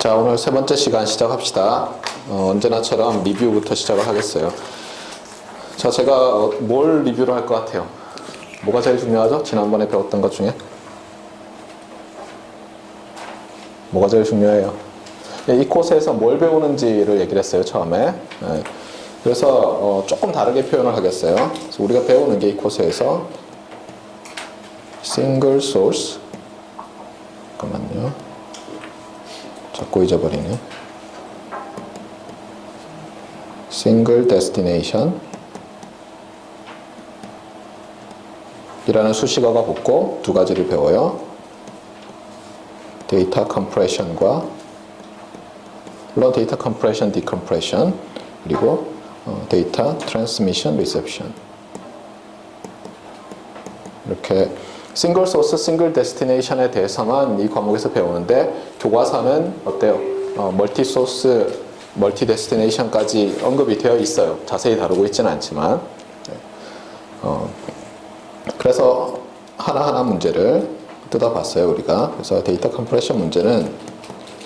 자, 오늘 세 번째 시간 시작합시다. 언제나처럼 리뷰부터 시작을 하겠어요. 자, 제가 뭘 리뷰를 할 것 같아요? 뭐가 제일 중요하죠? 지난번에 배웠던 것 중에? 뭐가 제일 중요해요? 이 코스에서 뭘 배우는지를 얘기를 했어요, 처음에. 그래서 조금 다르게 표현을 하겠어요. 그래서 우리가 배우는 게 이 코스에서 single source, 잠깐만요. 자꾸 잊어버리네. single destination 이라는 수식어가 붙고 두 가지를 배워요. 데이터 컴프레션과, 물론 데이터 컴프레션, 디컴프레션, 그리고 데이터 트랜스미션, 리셉션. 이렇게 싱글 소스, 싱글 데스티네이션에 대해서만 이 과목에서 배우는데, 교과서는 어때요? 멀티 소스, 멀티 데스티네이션까지 언급이 되어 있어요. 자세히 다루고 있지는 않지만. 그래서 하나하나 문제를 뜯어봤어요, 우리가. 그래서 데이터 컴프레션 문제는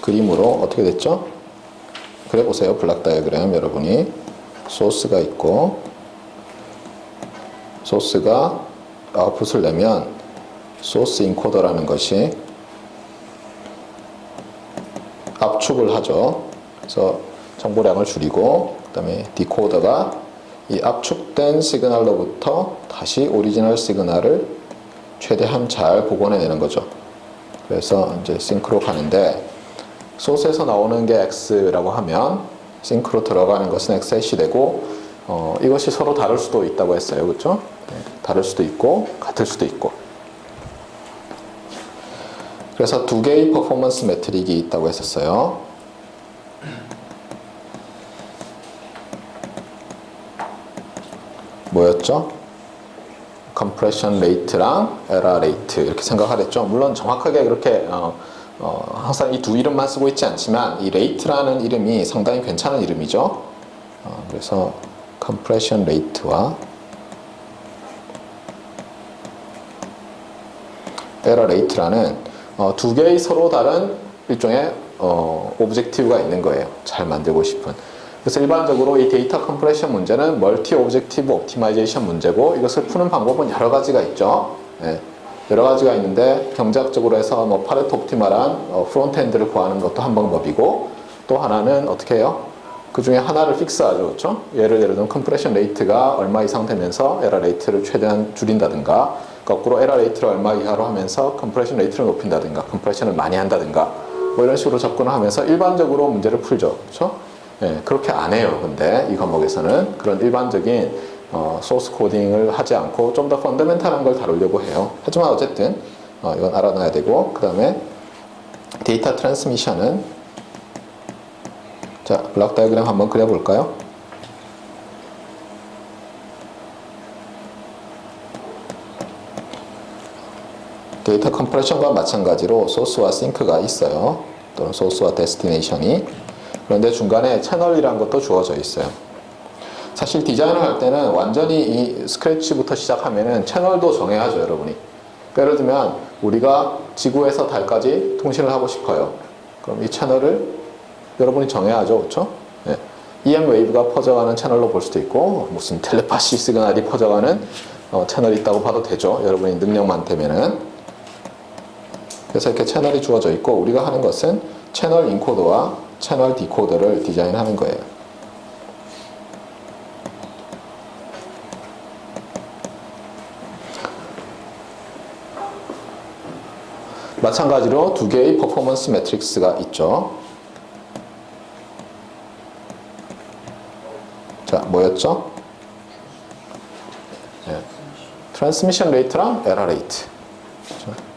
그림으로 어떻게 됐죠? 그래 보세요. 블락 다이어그램 여러분이. 소스가 있고, 소스가 아웃풋을 내면 소스 인코더라는 것이 압축을 하죠. 그래서 정보량을 줄이고, 그 다음에 디코더가 이 압축된 시그널로부터 다시 오리지널 시그널을 최대한 잘 복원해내는 거죠. 그래서 이제 싱크로 가는데, 소스에서 나오는 게 X라고 하면 싱크로 들어가는 것은 X 되고, 이것이 서로 다를 수도 있다고 했어요. 그렇죠? 다를 수도 있고 같을 수도 있고. 그래서 두 개의 퍼포먼스 매트릭이 있다고 했었어요. 뭐였죠? 컴프레션 레이트랑 에러 레이트 이렇게 생각하랬죠. 물론 정확하게 그렇게 항상 이 두 이름만 쓰고 있지 않지만 이 레이트라는 이름이 상당히 괜찮은 이름이죠. 그래서 컴프레션 레이트와 에러 레이트라는 두 개의 서로 다른 일종의 오브젝티브가 있는 거예요. 잘 만들고 싶은. 그래서 일반적으로 이 데이터 컴프레션 문제는 멀티 오브젝티브 옵티마이제이션 문제고, 이것을 푸는 방법은 여러 가지가 있죠. 여러 가지가 있는데, 경제학적으로 해서 파레토 옵티멀한 프론트엔드를 구하는 것도 한 방법이고, 또 하나는 어떻게 해요? 그 중에 하나를 픽스하죠. 그렇죠? 예를 들면 컴프레션 레이트가 얼마 이상 되면서 에러 레이트를 최대한 줄인다든가, 거꾸로 에러 레이트를 얼마 이하로 하면서 컴프레션 레이트를 높인다든가, 컴프레션을 많이 한다든가, 뭐 이런 식으로 접근을 하면서 일반적으로 문제를 풀죠. 그렇죠? 그렇게 안 해요. 근데 이 과목에서는 그런 일반적인 소스 코딩을 하지 않고 좀 더 펀더멘탈한 걸 다루려고 해요. 하지만 어쨌든 이건 알아놔야 되고, 그 다음에 데이터 트랜스미션은, 자, 블락 다이어그램 한번 그려볼까요? 데이터 컴프레션과 마찬가지로 소스와 싱크가 있어요. 또는 소스와 데스티네이션이. 그런데 중간에 채널이라는 것도 주어져 있어요. 사실 디자인을 할 때는 완전히 이 스크래치부터 시작하면은 채널도 정해야죠, 여러분이. 그러니까 예를 들면 우리가 지구에서 달까지 통신을 하고 싶어요. 그럼 이 채널을 여러분이 정해야죠, 그렇죠? EM 웨이브가 퍼져가는 채널로 볼 수도 있고, 무슨 텔레파시 시그널이 퍼져가는 채널이 있다고 봐도 되죠. 여러분이 능력만 되면은. 그래서 이렇게 채널이 주어져 있고, 우리가 하는 것은 채널 인코더와 채널 디코더를 디자인하는 거예요. 마찬가지로 두 개의 퍼포먼스 매트릭스가 있죠. 자, 뭐였죠? 트랜스미션 레이트랑 에러 레이트. 그렇죠?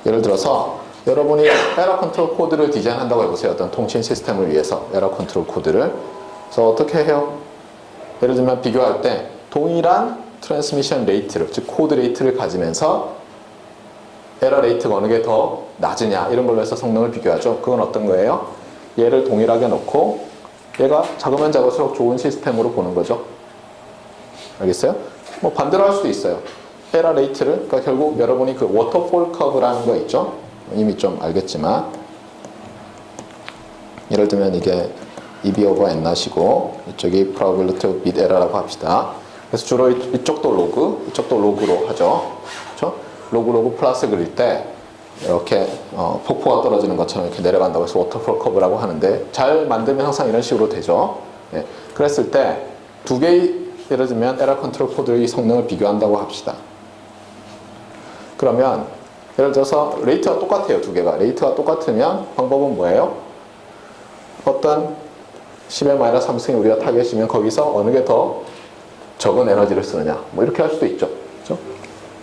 예를 들어서 여러분이 에러 컨트롤 코드를 디자인한다고 해보세요. 어떤 통신 시스템을 위해서 에러 컨트롤 코드를. 그래서 어떻게 해요? 예를 들면 비교할 때 동일한 트랜스미션 레이트를, 즉 코드 레이트를 가지면서 에러 레이트가 어느 게 더 낮으냐, 이런 걸로 해서 성능을 비교하죠. 그건 어떤 거예요? 얘를 동일하게 놓고 얘가 작으면 작을수록 좋은 시스템으로 보는 거죠. 알겠어요? 뭐 반대로 할 수도 있어요. 에러 레이트를, 그러니까 결국 여러분이 그 워터폴 커브라는 거 있죠? 이미 좀 알겠지만, 예를 들면 이게 EB over N낫이고 이쪽이 probability of bit error라고 합시다. 그래서 주로 이쪽도 로그, 이쪽도 로그로 하죠. 그렇죠? 로그 플러스 그릴 때 이렇게 폭포가 떨어지는 것처럼 이렇게 내려간다고 해서 워터폴 커브라고 하는데, 잘 만들면 항상 이런 식으로 되죠. 예. 그랬을 때 두 개의 예를 들면 에러 컨트롤 코드의 성능을 비교한다고 합시다. 그러면 예를 들어서 레이트가 똑같아요. 두 개가 레이트가 똑같으면 방법은 뭐예요? 어떤 10의 마이너스 3승이 우리가 타겟이면 거기서 어느 게 더 적은 에너지를 쓰느냐, 뭐 이렇게 할 수도 있죠. 그렇죠?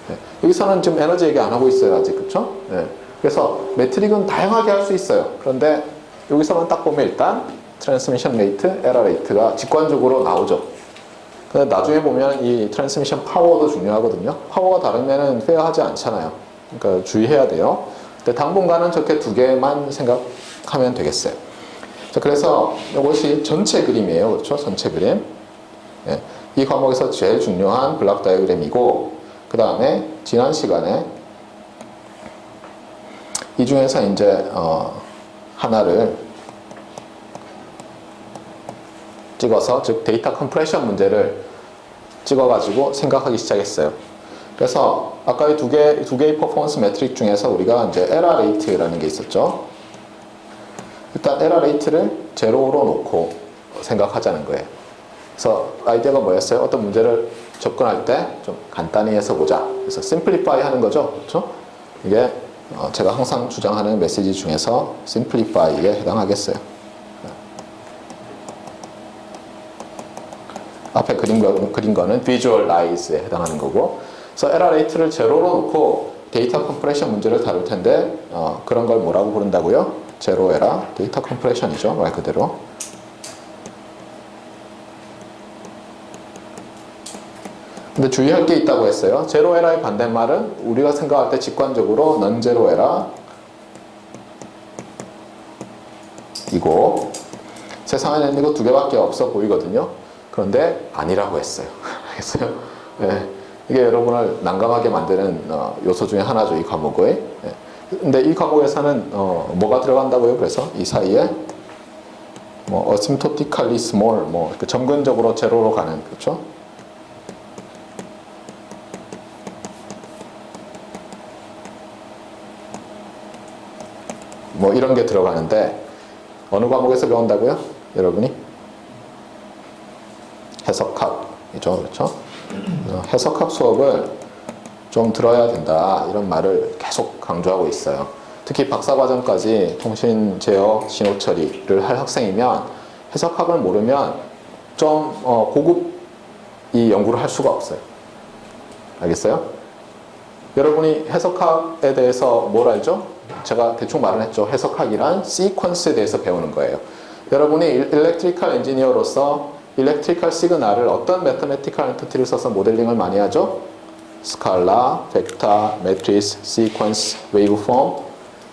네. 여기서는 지금 에너지 얘기 안 하고 있어요, 아직. 그렇죠? 네. 그래서 매트릭은 다양하게 할 수 있어요. 그런데 여기서만 딱 보면 일단 트랜스미션 레이트, 에러 레이트가 직관적으로 나오죠. 근데 나중에 보면 이 트랜스미션 파워도 중요하거든요. 파워가 다르면은 페어하지 않잖아요. 그러니까 주의해야 돼요. 근데 당분간은 저렇게 두 개만 생각하면 되겠어요. 자, 그래서 이것이 전체 그림이에요. 그렇죠? 전체 그림. 예. 이 과목에서 제일 중요한 블록 다이어그램이고, 그 다음에 지난 시간에 이 중에서 이제 하나를 찍어서, 즉 데이터 컴프레션 문제를 찍어가지고 생각하기 시작했어요. 그래서 아까 이 두 개의 퍼포먼스 매트릭 중에서 우리가 이제 에러 레이트라는 게 있었죠. 일단 에러 레이트를 제로로 놓고 생각하자는 거예요. 그래서 아이디어가 뭐였어요? 어떤 문제를 접근할 때 좀 간단히 해서 보자. 그래서 심플리파이 하는 거죠. 그렇죠? 이게 제가 항상 주장하는 메시지 중에서 심플리파이에 해당하겠어요. 앞에 그린 거는 visualize에 해당하는 거고, 그래서 에러 레이트를 제로로 놓고 데이터 컴프레션 문제를 다룰 텐데, 그런 걸 뭐라고 부른다고요? 제로 에러 데이터 컴프레션이죠, 말 그대로. 근데 주의할 게 있다고 했어요. 제로 에러의 반대말은 우리가 생각할 때 직관적으로 넌 제로 에러 이고, 세상에는 이거 두 개밖에 없어 보이거든요. 그런데 아니라고 했어요. 알겠어요? 네. 이게 여러분을 난감하게 만드는 요소 중에 하나죠, 이 과목의. 네. 근데 이 과목에서는 뭐가 들어간다고요? 그래서 이 사이에 뭐 asymptotically small, 뭐 점근적으로 제로로 가는, 그렇죠? 뭐 이런 게 들어가는데, 어느 과목에서 배운다고요? 여러분이? 해석학이죠. 그렇죠? 해석학 수업을 좀 들어야 된다, 이런 말을 계속 강조하고 있어요. 특히 박사과정까지 통신, 제어, 신호 처리를 할 학생이면 해석학을 모르면 좀 고급 이 연구를 할 수가 없어요. 알겠어요? 여러분이 해석학에 대해서 뭘 알죠? 제가 대충 말을 했죠. 해석학이란 시퀀스에 대해서 배우는 거예요. 여러분이 일렉트리컬 엔지니어로서 일렉트리컬 시그널을 어떤 매터매티컬 엔티티를 써서 모델링을 많이 하죠? 스칼라, 벡터, 매트리스, 시퀀스, 웨이브폼,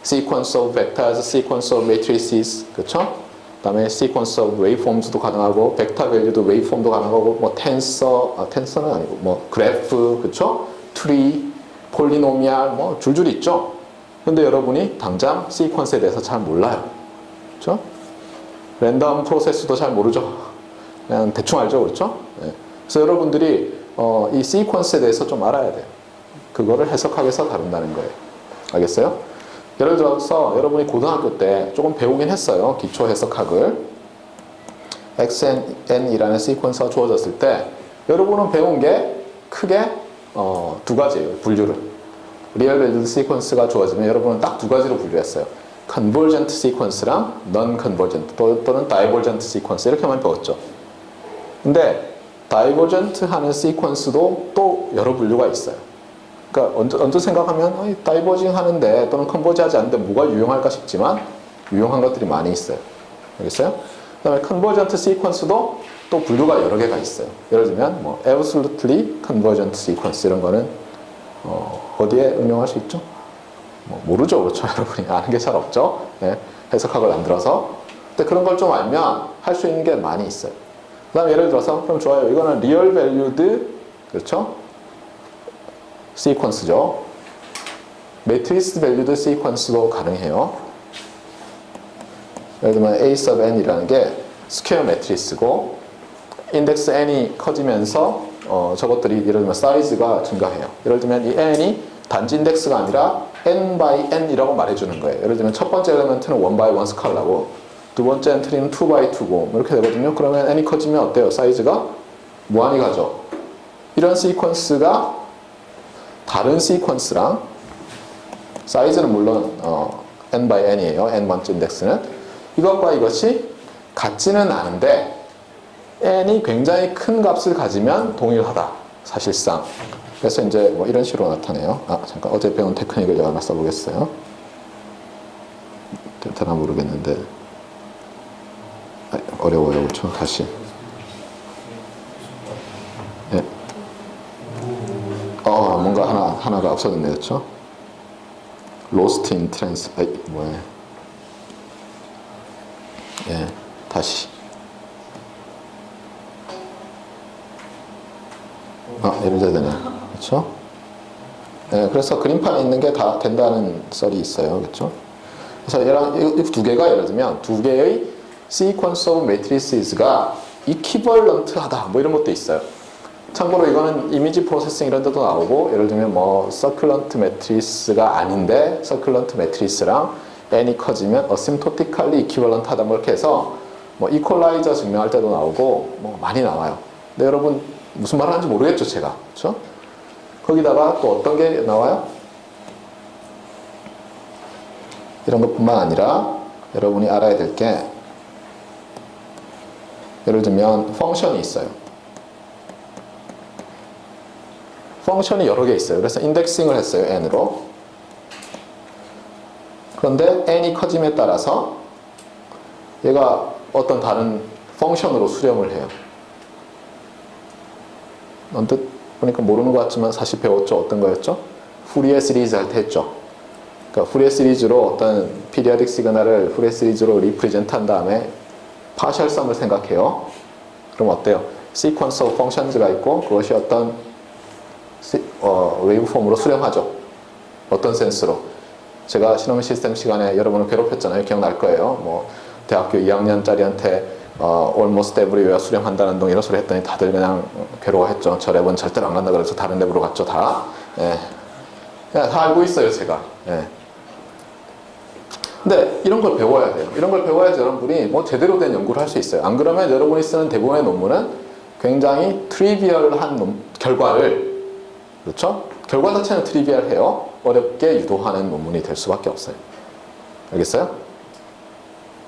sequence of vectors, sequence of matrices, 그렇죠? 그다음에 sequence of waveforms도 가능하고, 벡터 밸류도 웨이브폼도 가능하고, 뭐 텐서는 아니고, 뭐 그래프, 그렇죠? 트리, 폴리노미알, 뭐 줄줄이 있죠. 근데 여러분이 당장 시퀀스에 대해서 잘 몰라요. 그렇죠? 랜덤 프로세스도 잘 모르죠. 그냥 대충 알죠. 그렇죠? 네. 그래서 여러분들이 이 시퀀스에 대해서 좀 알아야 돼요. 그거를 해석학에서 다룬다는 거예요. 알겠어요? 예를 들어서 여러분이 고등학교 때 조금 배우긴 했어요. 기초 해석학을. XN이라는 시퀀스가 주어졌을 때 여러분은 배운 게 크게 두 가지예요. 분류를. 리얼 밸리드 시퀀스가 주어지면 여러분은 딱 두 가지로 분류했어요. 컨버전트 시퀀스랑 넌 컨버전트 또는 다이버전트 시퀀스, 이렇게만 배웠죠. 근데 다이버전트 하는 시퀀스도 또 여러 분류가 있어요. 그러니까 언제 생각하면 다이버징 하는데 또는 컨버지 하지 않는데 뭐가 유용할까 싶지만 유용한 것들이 많이 있어요. 알겠어요? 그 다음에 컨버전트 시퀀스도 또 분류가 여러 개가 있어요. 예를 들면 뭐 absolutely convergent sequence 이런 거는 어디에 응용할 수 있죠? 모르죠. 그렇죠? 여러분이 아는 게 잘 없죠? 네. 해석학을 안 들어서. 근데 그런 걸 좀 알면 할 수 있는 게 많이 있어요. 그 다음에 예를 들어서 그럼 좋아요. 이거는 리얼 밸류드, 그렇죠? 시퀀스죠. 매트리스 밸류드 시퀀스도 가능해요. 예를 들면 A sub n이라는 게 스퀘어 매트리스고 인덱스 n이 커지면서 저것들이 예를 들면 사이즈가 증가해요. 예를 들면 이 n이 단지 인덱스가 아니라 n by n이라고 말해주는 거예요. 예를 들면 첫 번째 엘리먼트는 1 by 1 스칼라고 두 번째 엔트리는 2 by 2고 이렇게 되거든요. 그러면 n이 커지면 어때요? 사이즈가 무한히 가죠. 이런 시퀀스가 다른 시퀀스랑 사이즈는 물론 n by n이에요. n 번째 인덱스는 이것과 이것이 같지는 않은데 n이 굉장히 큰 값을 가지면 동일하다. 사실상. 그래서 이제 뭐 이런 식으로 나타내요. 잠깐 어제 배운 테크닉을 제가 하나 써보겠어요. 되나 모르겠는데 어려워요. 그렇죠? 다시. 예. 뭔가 하나가 없어졌네요. 그렇죠? Lost in trans. 뭐야? 예. 다시. 이래야 되네. 그렇죠? 네, 그래서 그림판에 있는 게 다 된다는 썰이 있어요. 그렇죠? 그래서 얘랑 이 두 개가 예를 들면 두 개의 sequence of matrices가 equivalent하다. 뭐 이런 것도 있어요. 참고로 이거는 이미지 프로세싱 이런 데도 나오고 예를 들면 뭐 circulant matrice가 아닌데 circulant matrice랑 n이 커지면 asymptotically equivalent하다. 뭐 이렇게 해서 뭐 equalizer 증명할 때도 나오고 뭐 많이 나와요. 근데 여러분 무슨 말 하는지 모르겠죠, 제가. 그렇죠? 거기다가 또 어떤 게 나와요? 이런 것뿐만 아니라 여러분이 알아야 될 게 예를 들면 펑션이 있어요. 펑션이 여러 개 있어요. 그래서 인덱싱을 했어요, n으로. 그런데 n이 커짐에 따라서 얘가 어떤 다른 펑션으로 수렴을 해요. 언뜻 보니까 모르는 것 같지만 사실 배웠죠. 어떤 거였죠? 후리에 시리즈 할 때 했죠. 그러니까 후리에 시리즈로 어떤 피리어딕 시그널을 후리에 시리즈로 리프레젠트 한 다음에 파셜 썸을 생각해요. 그럼 어때요? 시퀀스 오브 펑션즈가 있고 그것이 어떤 웨이브 폼으로 수렴하죠. 어떤 센스로? 제가 시너미 시스템 시간에 여러분을 괴롭혔잖아요. 기억날 거예요. 뭐 대학교 2학년짜리한테 almost everywhere 수렴한다는 둥 이런 소리 했더니 다들 그냥 괴로워했죠. 저 랩은 절대로 안 간다 그래서 다른 랩으로 갔죠. 다. 예. 그냥 다 알고 있어요. 제가. 예. 근데 이런 걸 배워야 돼요. 이런 걸 배워야지 여러분들이 뭐 제대로 된 연구를 할 수 있어요. 안 그러면 여러분이 쓰는 대부분의 논문은 굉장히 트리비얼한 결과를 그렇죠? 결과 자체는 트리비얼해요. 어렵게 유도하는 논문이 될 수밖에 없어요. 알겠어요?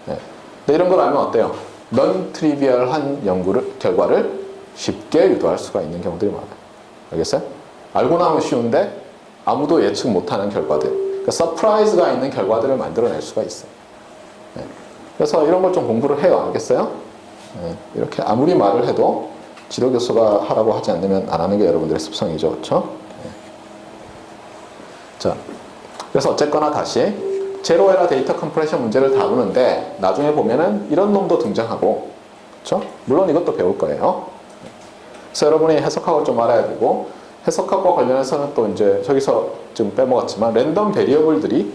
네. 근데 이런 걸 알면 어때요? 넌 트리비얼한 결과를 쉽게 유도할 수가 있는 경우들이 많아요. 알겠어요? 알고 나면 쉬운데 아무도 예측 못하는 결과들, 그러니까 서프라이즈가 있는 결과들을 만들어낼 수가 있어요. 네. 그래서 이런 걸 좀 공부를 해요. 알겠어요? 네. 이렇게 아무리 말을 해도 지도교수가 하라고 하지 않으면 안 하는 게 여러분들의 습성이죠. 그렇죠? 네. 자, 그래서 어쨌거나 다시 제로에러 데이터 컴프레션 문제를 다루는데 나중에 보면은 이런 놈도 등장하고, 그렇죠? 물론 이것도 배울 거예요. 그래서 여러분이 해석학을 좀 알아야 되고, 해석학과 관련해서는 또 이제 저기서 좀 빼먹었지만 랜덤 베리어블들이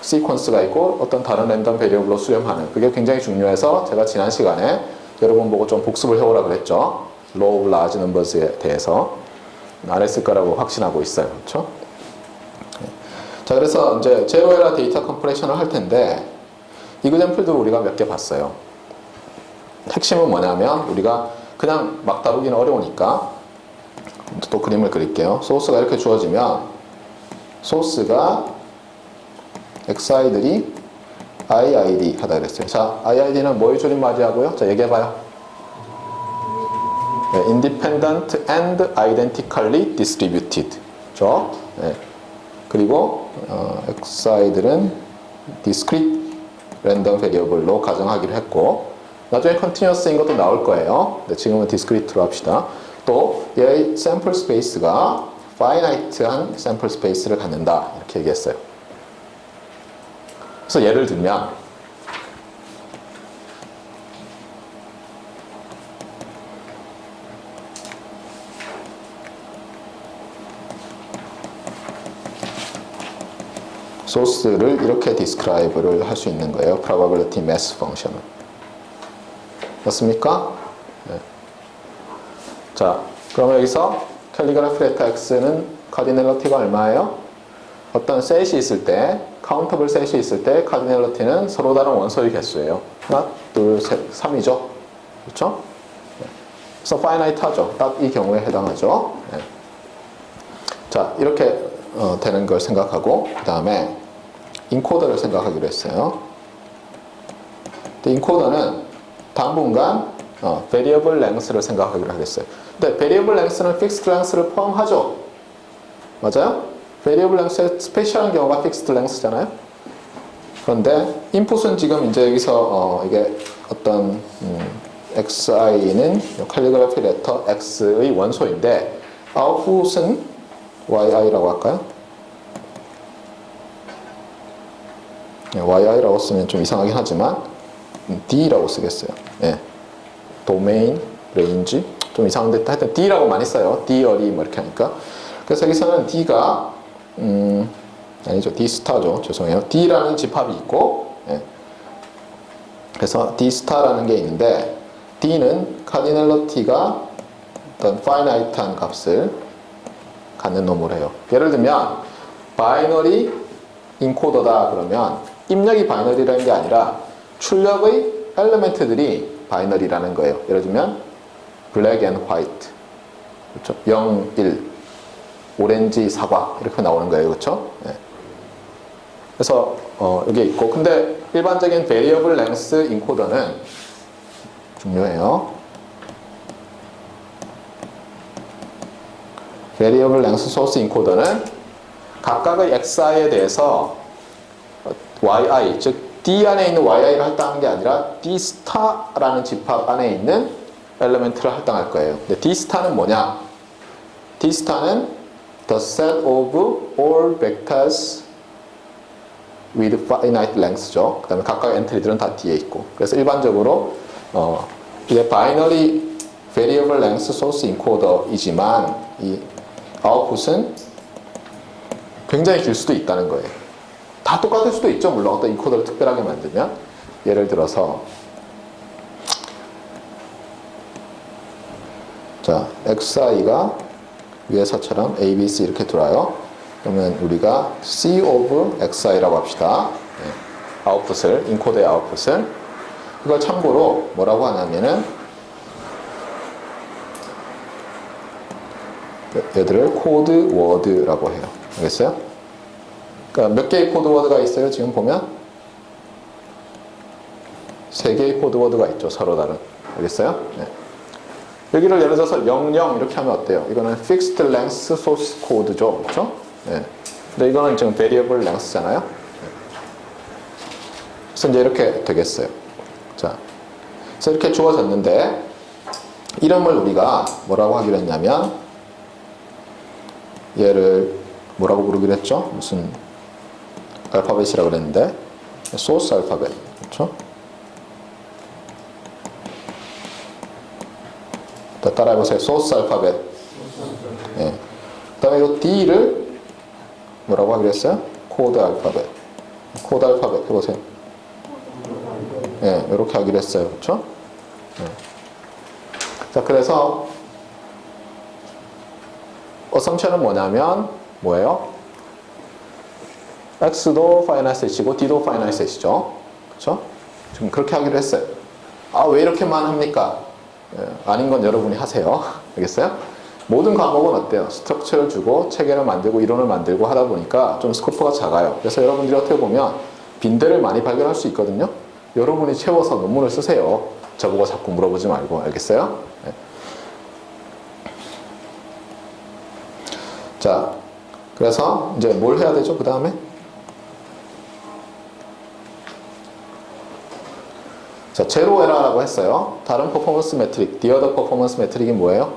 시퀀스가 있고 어떤 다른 랜덤 베리어블로 수렴하는 그게 굉장히 중요해서 제가 지난 시간에 여러분 보고 좀 복습을 해오라 그랬죠. Law of Large Numbers에 대해서 안 했을 거라고 확신하고 있어요. 그렇죠? 자, 그래서 이제 제로에러 데이터 컴프레션을 할 텐데 이그젬플도 우리가 몇 개 봤어요. 핵심은 뭐냐면 우리가 그냥 막 다루기는 어려우니까 또 그림을 그릴게요. 소스가 이렇게 주어지면 소스가 xi들이 iid 하다 그랬어요. 자, iid는 뭐의 줄임말이라고요? 자, 얘기해봐요. 네, independent and identically distributed. 그렇죠? 네. 그리고 xi들은 discrete random variable로 가정하기로 했고 나중에 continuous인 것도 나올 거예요. 네, 지금은 discrete로 합시다. 또 얘의 sample space가 finite한 sample space를 갖는다 이렇게 얘기했어요. 그래서 예를 들면 소스를 이렇게 describe를 할 수 있는 거예요. probability mass function은. 맞습니까? 네. 자, 그러면 여기서 캘리그라피 레터 X는 카디널리티가 얼마예요? 어떤 셋이 있을 때, 카운터블 셋이 있을 때 카디널리티는 서로 다른 원소의 개수예요. 하나, 둘, 셋, 3이죠. 그렇죠? 네. 그래서 파이나이트하죠. 딱 이 경우에 해당하죠. 네. 자, 이렇게 되는 걸 생각하고 그 다음에 인코더를 생각하기로 했어요. 인코더는 당분간 variable length를 생각하기로 하겠어요. 근데 variable length는 fixed length를 포함하죠. 맞아요? variable length의 스페셜한 경우가 fixed length잖아요. 그런데 인풋은 지금 이제 여기서 이게 어떤 xi는 캘리그라피 레터 x의 원소인데 아웃풋은 yi라고 할까요? yi라고 쓰면 좀 이상하긴 하지만 d라고 쓰겠어요. 예. 도메인, 레인지 좀 이상한데 하여튼 d라고 많이 써요. d 어리 뭐 이렇게 하니까. 그래서 여기서는 d가 아니죠. d 스타죠. 죄송해요. d라는 집합이 있고 예. 그래서 d 스타라는 게 있는데 d는 카디널리티가 어떤 파이나이트한 값을 갖는 놈을 해요. 예를 들면 바이너리 인코더다 그러면 입력이 바이너리라는 게 아니라 출력의 엘리멘트들이 바이너리라는 거예요. 예를 들면 블랙 앤 화이트, 그렇죠? 0, 1, 오렌지, 사과 이렇게 나오는 거예요. 그렇죠? 네. 그래서 여기 있고 근데 일반적인 variable length 인코더는 중요해요. variable length source 인코더는 각각의 xi에 대해서 yi, 즉 d 안에 있는 yi를 할당하는 게 아니라 d 스타라는 집합 안에 있는 엘리멘트를 할당할 거예요. 근데 d 스타는 뭐냐? d 스타는 the set of all vectors with finite length죠. 그 다음에 각각 엔트리들은 다 뒤에 있고. 그래서 일반적으로 이게 바이너리 variable length source encoder이지만 이 아웃풋은 굉장히 길 수도 있다는 거예요. 다 똑같을 수도 있죠. 물론 어떤 인코더를 특별하게 만들면 예를 들어서 자 xi가 위에서처럼 a, b, c 이렇게 돌아요. 그러면 우리가 c of xi라고 합시다. 네. 아웃풋을 인코더의 아웃풋을 이걸 참고로 뭐라고 하냐면은 얘들을 코드 워드라고 해요. 알겠어요? 그러니까 몇 개의 코드 워드가 있어요? 지금 보면 3개의 코드 워드가 있죠. 서로 다른. 알겠어요? 네. 여기를 예를 들어서 00 이렇게 하면 어때요? 이거는 fixed length source code죠. 그렇죠? 네. 근데 이거는 지금 variable length잖아요. 네. 그래서 이제 이렇게 되겠어요. 자, 그래서 이렇게 주어졌는데 이름을 우리가 뭐라고 하기로 했냐면 얘를 뭐라고 부르기로 했죠? 무슨 알파벳이라고 그랬는데 소스 알파벳 그렇죠? 따라해보세요. 소스 알파벳. 예. 그 다음에 이 D를 뭐라고 하기로 했어요? 코드 알파벳. 코드 알파벳 해보세요. 예, 이렇게 하기로 했어요. 그렇죠? 예. 자, 그래서 어썸션은 뭐냐면 뭐예요? X도 파이널 셋이고 D도 파이널 셋이죠. 그렇죠? 지금 그렇게 하기로 했어요. 아, 왜 이렇게만 합니까? 예, 아닌 건 여러분이 하세요. 알겠어요? 모든 과목은 어때요? 스트럭처를 주고 체계를 만들고 이론을 만들고 하다 보니까 좀 스코프가 작아요. 그래서 여러분들이 어떻게 보면 빈대를 많이 발견할 수 있거든요. 여러분이 채워서 논문을 쓰세요. 저보고 자꾸 물어보지 말고. 알겠어요? 예. 자, 그래서 이제 뭘 해야 되죠? 그 다음에? 자, 제로 에러라고 했어요. 다른 퍼포먼스 메트릭, 디어더 퍼포먼스 메트릭이 뭐예요?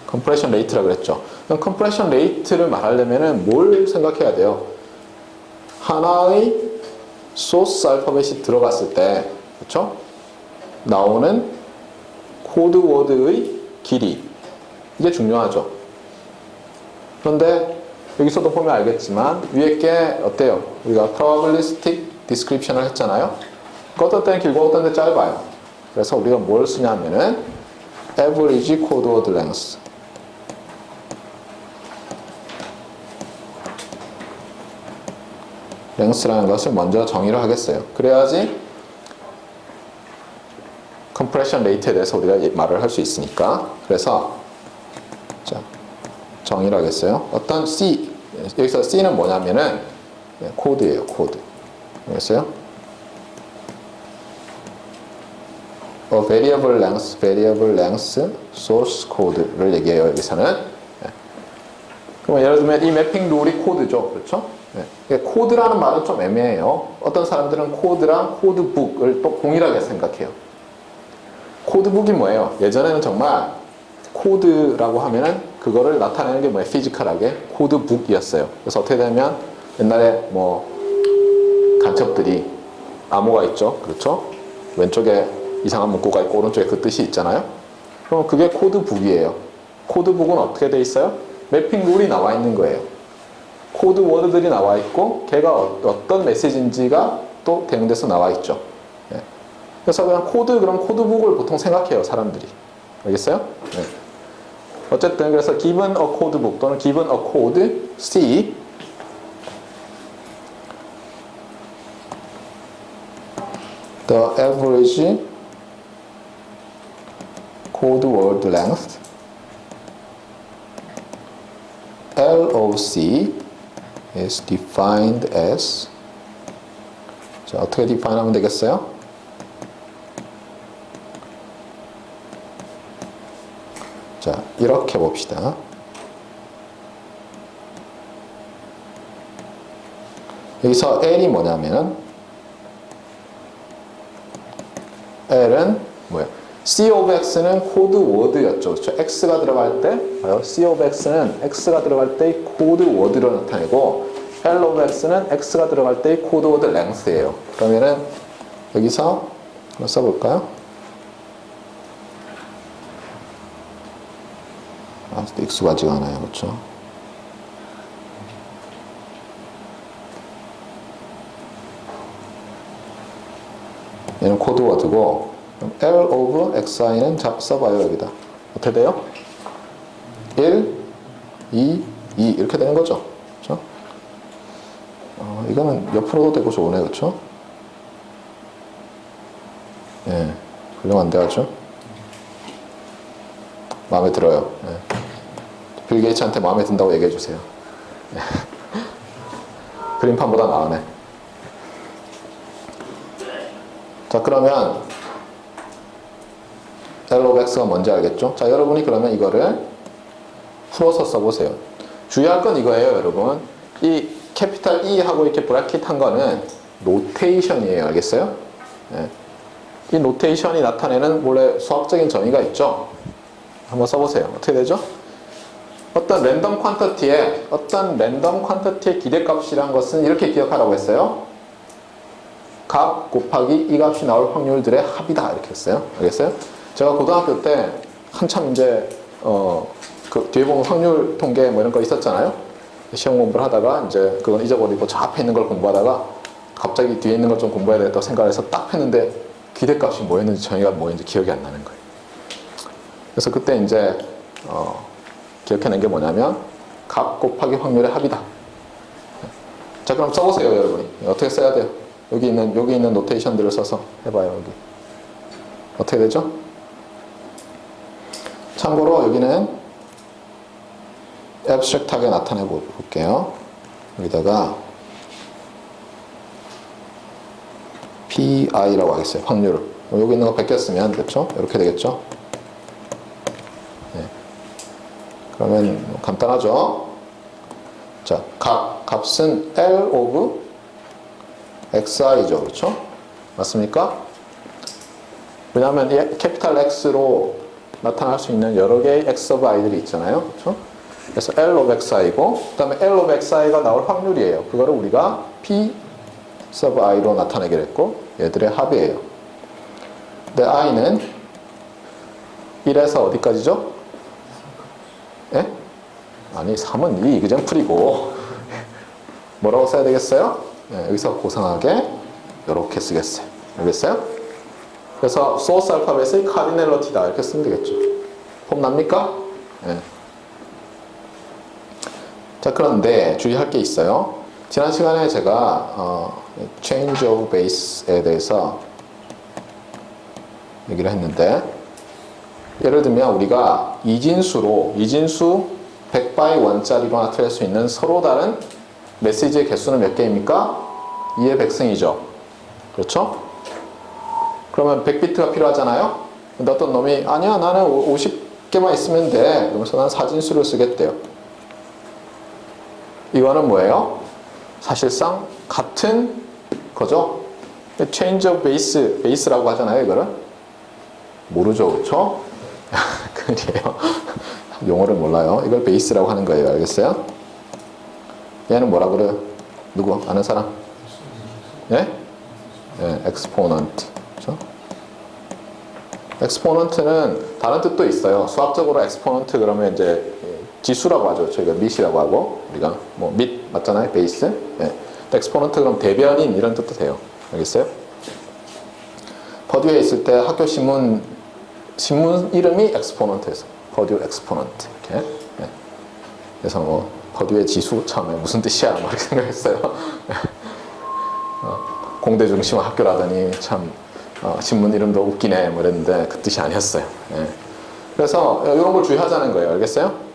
컴프레션 레이트라고 그랬죠. 그럼 컴프레션 레이트를 말하려면 뭘 생각해야 돼요? 하나의 소스 알파벳이 들어갔을 때, 그렇죠? 나오는 코드 워드의 길이. 이게 중요하죠. 그런데 여기서도 보면 알겠지만 위에 게 어때요? 우리가 probabilistic description을 했잖아요. 그 어떤 때는 길고 어떤 때 짧아요. 그래서 우리가 뭘 쓰냐면은 average code word length. length라는 것을 먼저 정의를 하겠어요. 그래야지 compression rate에 대해서 우리가 말을 할 수 있으니까. 그래서 자, 정의를 하겠어요. 어떤 C, 여기서 C는 뭐냐면은 코드예요, 코드. 알겠어요? variable length source code를 얘기해요, 여기서는. 그럼 예를 들면 이 매핑 룰이 코드죠, 그렇죠? 코드라는 말은 좀 애매해요. 어떤 사람들은 코드랑 코드북을 또 동일하게 생각해요. 코드북이 뭐예요? 예전에는 정말 코드라고 하면은 그거를 나타내는 게 뭐예요? 피지컬하게 코드북이었어요. 그래서 어떻게 되면 옛날에 뭐 간첩들이 암호가 있죠, 그렇죠? 왼쪽에 이상한 문구가 있고 오른쪽에 그 뜻이 있잖아요. 그럼 그게 코드북이에요. 코드북은 어떻게 돼 있어요? 매핑 룰이 나와 있는 거예요. 코드 워드들이 나와 있고 걔가 어떤 메시지인지가 또 대응돼서 나와 있죠. 그래서 그냥 그럼 코드북을 보통 생각해요, 사람들이. 알겠어요? 네. 어쨌든 그래서 given a codebook 또는 given a code C the average code word length L of C is defined as 자, 어떻게 define 하면 되겠어요? 자, 이렇게 봅시다. 여기서 L이 뭐냐면은 L은 뭐야? C of X는 코드 워드였죠. 그렇죠? X가 들어갈 때 C of X는 X가 들어갈 때 코드 워드로 나타내고 L of X는 X가 들어갈 때 코드 워드 length예요. 그러면은 여기서 한번 써볼까요? 익숙하지가 않아요. 그렇죠? 얘는 코드워드고 L of XI는 써봐요. 여기다. 어떻게 돼요? 1, 2, 2 이렇게 되는 거죠. 그렇죠? 이거는 옆으로도 되고 좋으네. 그렇죠? 예, 훌륭한데 아주 마음에 들어요. 예. 빌 게이츠한테 마음에 든다고 얘기해 주세요. 그림판보다 나으네. 자, 그러면 L of X가 뭔지 알겠죠? 자, 여러분이 그러면 이거를 풀어서 써보세요. 주의할 건 이거예요, 여러분. 이 캐피탈 E하고 이렇게 브래킷 한 거는 노테이션이에요. 알겠어요? 네. 이 노테이션이 나타내는 원래 수학적인 정의가 있죠? 한번 써보세요. 어떻게 되죠? 어떤 랜덤 퀀터티의 기대값이란 것은 이렇게 기억하라고 했어요. 값 곱하기 이 값이 나올 확률들의 합이다. 이렇게 했어요. 알겠어요? 제가 고등학교 때 한참 이제 그 뒤에 보면 확률 통계 뭐 이런 거 있었잖아요. 시험 공부를 하다가 이제 그건 잊어버리고 저 앞에 있는 걸 공부하다가 갑자기 뒤에 있는 걸 좀 공부해야 되겠다고 생각해서 딱 했는데 기대값이 뭐였는지 정의가 뭐였는지 기억이 안 나는 거예요. 그래서 그때 이제 기억해낸 게 뭐냐면 값 곱하기 확률의 합이다. 자, 그럼 써보세요, 여러분이. 어떻게 써야 돼요? 여기 있는 노테이션들을 써서 해봐요. 여기 어떻게 되죠? 참고로 여기는 앱스트랙트하게 나타내 볼게요. 여기다가 PI라고 하겠어요. 확률을. 여기 있는 거 베꼈으면 그렇죠? 이렇게 되겠죠? 네. 그러면 간단하죠? 자, 값은 L of XI죠. 그렇죠? 맞습니까? 왜냐하면 이 캐피탈 X로 나타날 수 있는 여러 개의 X of I들이 있잖아요. 그렇죠? 그래서 L of XI고 그 다음에 L of XI가 나올 확률이에요. 그거를 우리가 P sub I로 나타내기로 했고 얘들의 합이에요. 근데 I는 1에서 어디까지죠? 예? 아니 3은 이 이그젠플이고 뭐라고 써야 되겠어요? 네, 여기서 고상하게 이렇게 쓰겠어요. 알겠어요? 그래서 소스 알파벳의 카디넬러티다 이렇게 쓰면 되겠죠. 폼 납니까? 네. 자, 그런데 주의할 게 있어요. 지난 시간에 제가 change of base에 대해서 얘기를 했는데, 예를 들면 우리가 이진수 100 by 1짜리로 나타낼 수 있는 서로 다른 메시지의 개수는 몇 개입니까? 2의 100승이죠. 그렇죠? 그러면 100비트가 필요하잖아요? 근데 어떤 놈이 아니야 나는 50개만 있으면 돼. 그러면서 난 사진수를 쓰겠대요. 이거는 뭐예요? 사실상 같은 거죠. change of base라고 하잖아요. 이거를 모르죠, 그렇죠? 그래요. 용어를 몰라요. 이걸 베이스라고 하는 거예요. 알겠어요? 얘는 뭐라 그래요? 누구 아는 사람? 예? 예, exponent. 그렇죠? exponent는 다른 뜻도 있어요. 수학적으로 exponent 그러면 이제 지수라고 하죠. 저희가 밑이라고 하고 우리가 뭐 밑 맞잖아요. 베이스. 예. exponent 그럼 대변인 이런 뜻도 돼요. 알겠어요? 퍼듀에 있을 때 학교 신문 이름이 exponent에서 퍼듀 exponent 이렇게. 예. 그래서 뭐 퍼듀의 지수 처음에 무슨 뜻이야? 막 이렇게 생각했어요. 공대 중심 학교라더니 참 신문 이름도 웃기네 뭐 이랬는데 그 뜻이 아니었어요. 예. 그래서 이런 걸 주의하자는 거예요. 알겠어요?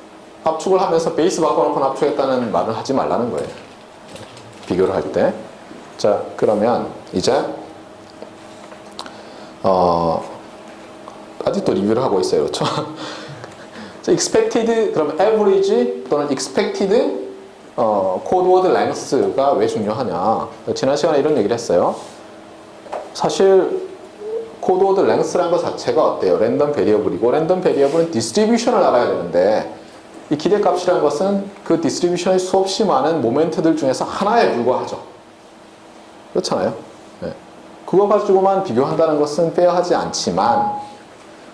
합축을 하면서 베이스 바꿔놓고 합축했다는 말을 하지 말라는 거예요. 비교를 할 때. 자, 그러면 이제 아직도 리뷰를 하고 있어요. 그렇죠? expected 그럼 average 또는 expected 코드워드 length가 왜 중요하냐. 지난 시간에 이런 얘기를 했어요. 사실 코드워드 length라는 것 자체가 어때요? 랜덤 베리어블이고 랜덤 베리어블은 디스트리뷰션을 알아야 되는데 이 기대값이라는 것은 그 디스트리뷰션의 수없이 많은 모멘트들 중에서 하나에 불과하죠. 그렇잖아요. 네. 그거 가지고만 비교한다는 것은 페어하지 않지만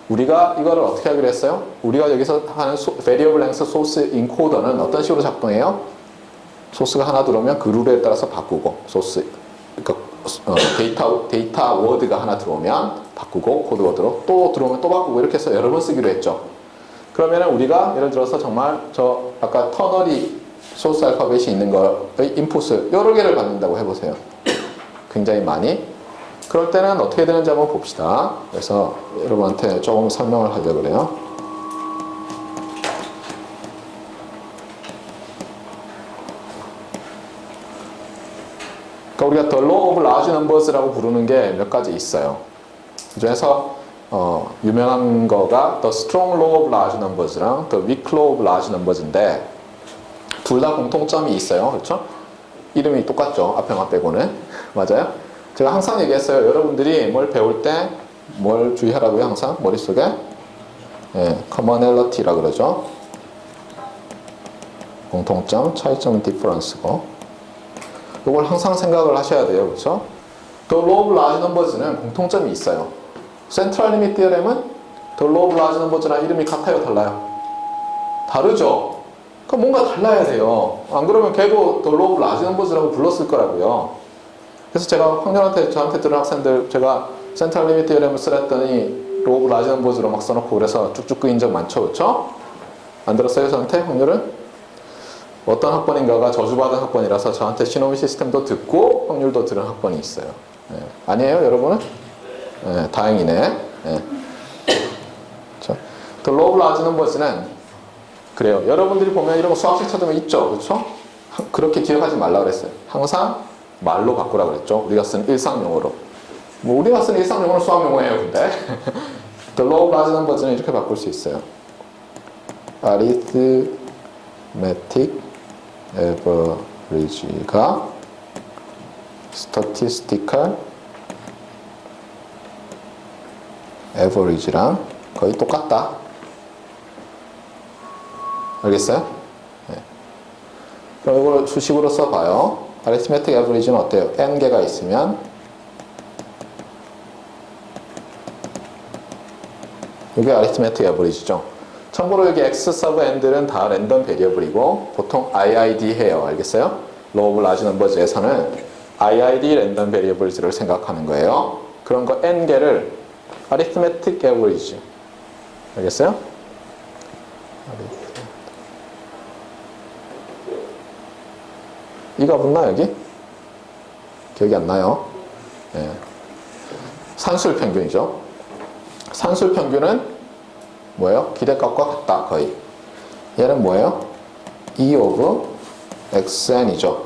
우리가 이거를 어떻게 하기로 했어요? 우리가 여기서 하는 variable length source encoder는 어떤 식으로 작동해요? 소스가 하나 들어오면 그 룰에 따라서 바꾸고 소스 그러니까 데이터 워드가 하나 들어오면 바꾸고 코드 워드로 또 들어오면 또 바꾸고 이렇게 해서 여러 번 쓰기로 했죠. 그러면 우리가 예를 들어서 정말 저 아까 터널이 소스 알파벳이 있는 거의 인풋을 여러 개를 받는다고 해보세요. 굉장히 많이. 그럴 때는 어떻게 되는지 한번 봅시다. 그래서 여러분한테 조금 설명을 하려고 그래요. 그러니까 우리가 the law of large numbers라고 부르는 게 몇 가지 있어요. 그중에서 유명한 거가 the strong law of large numbers랑 the weak law of large numbers인데 둘 다 공통점이 있어요. 그렇죠? 이름이 똑같죠. 앞에만 빼고는. 맞아요? 제가 항상 얘기했어요. 여러분들이 뭘 배울 때 뭘 주의하라고요? 항상 머릿속에 예, commonality라고 그러죠. 공통점, 차이점, difference고 이걸 항상 생각을 하셔야 돼요. 그렇죠? The law of large numbers는 공통점이 있어요. Central Limit Theorem은 The law of large numbers랑 이름이 같아요? 달라요? 다르죠? 그럼 뭔가 달라야 돼요. 안 그러면 걔도 The law of large numbers라고 불렀을 거라고요. 그래서 제가 저한테 들은 학생들 제가 Central Limit Theorem을 쓰랬더니 Law of large numbers로 막 써놓고 그래서 쭉쭉 끄인 적 많죠? 그렇죠? 안 들었어요? 저한테 확률은? 어떤 학번인가가 저주받은 학번이라서 저한테 시노미 시스템도 듣고 확률도 들은 학번이 있어요. 네. 아니에요, 여러분은? 네, 다행이네. 네. The law of large numbers는 그래요. 여러분들이 보면 이런 거 수학식 찾으면 있죠, 그렇죠? 그렇게 기억하지 말라 그랬어요. 항상 말로 바꾸라 그랬죠. 우리가 쓴 일상용어로. 뭐 우리가 쓴 일상용어는 수학용어예요, 근데. The law of large numbers는 이렇게 바꿀 수 있어요. arithmetic average가 statistical average랑 거의 똑같다. 알겠어요? 네. 그럼 이걸 수식으로 써봐요. arithmetic average는 어때요? n개가 있으면 이게 arithmetic average죠. 참고로 여기 x sub n들은 다 랜덤 베리어블이고 보통 IID 해요. 알겠어요? Law of Large Numbers에서는 IID 랜덤 베리어블즈를 생각하는 거예요. 그런 거 n개를 Arithmetic Average. 알겠어요? 이가 붙나 여기? 기억이 안 나요. 네. 산술 평균이죠. 산술 평균은 뭐예요? 기대값과 같다 거의. 얘는 뭐예요? E of xn이죠.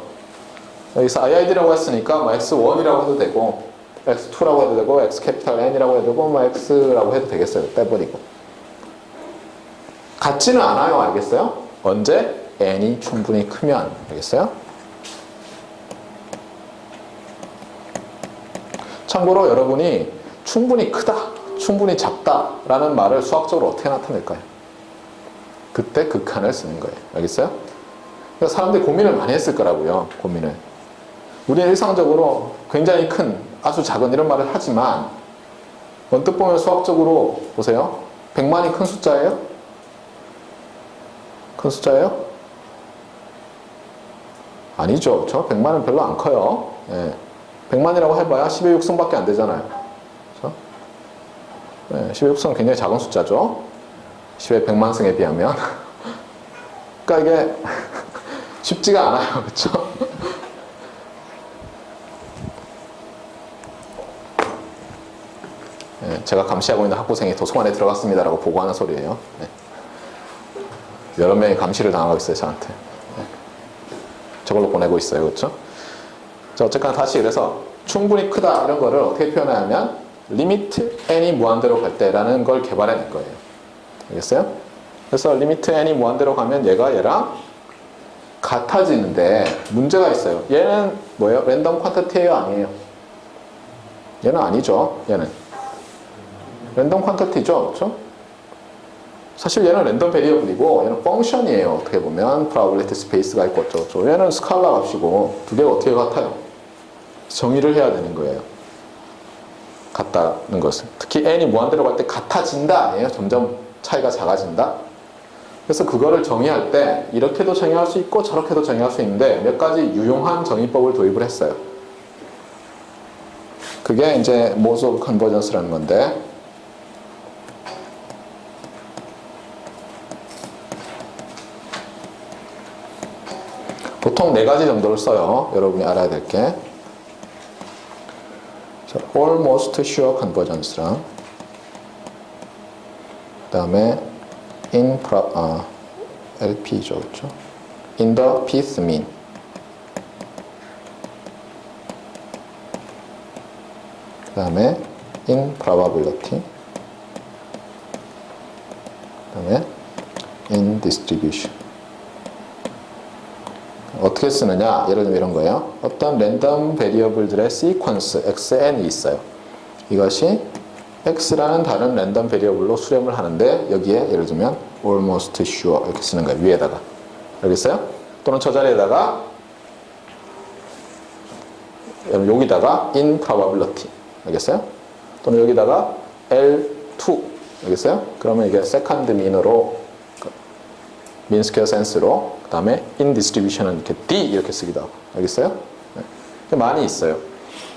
여기서 IID라고 했으니까 뭐 x1이라고 해도 되고 x2라고 해도 되고 x 캐피탈 n이라고 해도 되고 뭐 x라고 해도 되겠어요. 빼버리고. 같지는 않아요. 알겠어요? 언제? n이 충분히 크면. 알겠어요? 참고로 여러분이 충분히 크다, 충분히 작다 라는 말을 수학적으로 어떻게 나타낼까요? 그때 극한을 쓰는 거예요. 알겠어요? 그래서 사람들이 고민을 많이 했을 거라고요. 고민을. 우리는 일상적으로 굉장히 큰, 아주 작은 이런 말을 하지만 언뜻 보면 수학적으로 보세요. 100만이 큰 숫자예요? 큰 숫자예요? 아니죠. 저 100만은 별로 안 커요. 예. 100만이라고 해봐야 10의 6승밖에 안 되잖아요. 그렇죠? 네, 10의 6승은 굉장히 작은 숫자죠. 10의 100만 승에 비하면. 그러니까 이게 쉽지가 않아요. 그렇죠? 네, 제가 감시하고 있는 학부생이 도서관에 들어갔습니다라고 보고하는 소리예요. 네. 여러 명이 감시를 당하고 있어요. 저한테. 네. 저걸로 보내고 있어요. 그렇죠? 자, 어쨌거나 다시 그래서 충분히 크다 이런 거를 어떻게 표현하냐면 리미트 n이 무한대로 갈 때라는 걸 개발해낸 거예요. 알겠어요? 그래서 리미트 n이 무한대로 가면 얘가 얘랑 같아지는데 문제가 있어요. 얘는 뭐예요? 랜덤 퀀터티예요? 아니에요? 얘는 아니죠. 얘는 랜덤 퀀터티죠. 그렇죠? 사실 얘는 랜덤 베리어블이고 얘는 펑션이에요. 어떻게 보면 프로바빌리티 스페이스가 있고 어쩌고 얘는 스칼라 값이고 두 개가 어떻게 같아요? 정의를 해야 되는 거예요. 같다는 것은. 특히 n이 무한대로 갈 때 같아진다 아니에요? 점점 차이가 작아진다. 그래서 그거를 정의할 때 이렇게도 정의할 수 있고 저렇게도 정의할 수 있는데 몇 가지 유용한 정의법을 도입을 했어요. 그게 이제 모드 오브 컨버전스라는 건데 보통 4가지 정도를 써요. 여러분이 알아야 될 게. almost sure convergence랑 그 다음에 LP죠. 그렇죠? in the pth mean 그 다음에 in probability 그 다음에 in distribution. 어떻게 쓰느냐? 예를 들면 이런 거예요. 어떤 랜덤 베리어블들의 시퀀스 xn이 있어요. 이것이 x라는 다른 랜덤 베리어블로 수렴을 하는데 여기에 예를 들면 almost sure 이렇게 쓰는 거예요. 위에다가. 알겠어요? 또는 저 자리에다가 여기다가 in probability. 알겠어요? 또는 여기다가 L2. 알겠어요? 그러면 이게 second mean으로 mean square sense로 그 다음에 in distribution은 이렇게 D 이렇게 쓰기도 하고. 알겠어요? 네. 많이 있어요.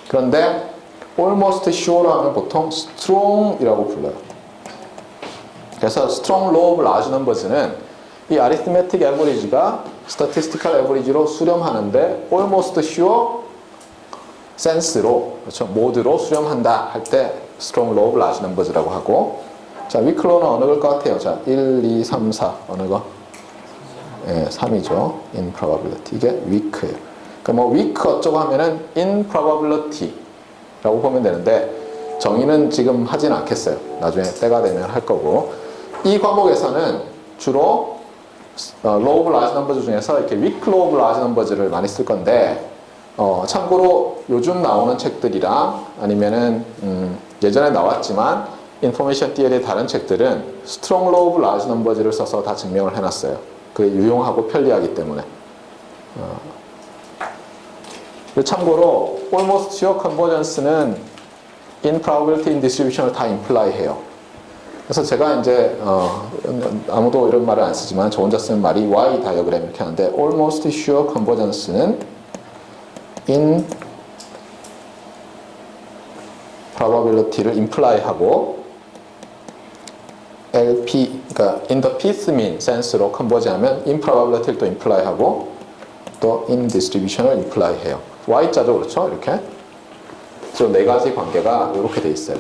그런데 almost sure로 하면 보통 strong이라고 불러요. 그래서 strong law of large numbers는 이 arithmetic average가 statistical average로 수렴하는데 almost sure sense로 그렇죠? 모드로 수렴한다 할 때 strong law of large numbers라고 하고. 자, weak law는 어느 걸 것 같아요? 자, 1, 2, 3, 4 어느 거? 예, 3이죠. in probability. 이게 weak예요. 그러니까 뭐 weak 어쩌고 하면은 in probability라고 보면 되는데 정의는 지금 하진 않겠어요. 나중에 때가 되면 할 거고. 이 과목에서는 주로 law of large numbers 중에서 이렇게 weak law of large numbers를 많이 쓸 건데 참고로 요즘 나오는 책들이랑 아니면은 예전에 나왔지만 인포메이션 티어리의 다른 책들은 strong law of large numbers를 써서 다 증명을 해놨어요. 그게 유용하고 편리하기 때문에. 참고로 almost sure convergence는 in probability in distribution을 다 imply 해요. 그래서 제가 이제 아무도 이런 말을 안 쓰지만 저 혼자 쓰는 말이 Y 다이어그램 이렇게 하는데 almost sure convergence는 in probability를 imply하고 LP, 그러니까 in the pith mean sense로 converge하면 in probability를 또 imply하고 또 in distribution을 imply해요. Y자도 그렇죠? 이렇게. 저 네 가지 관계가 이렇게 돼 있어요.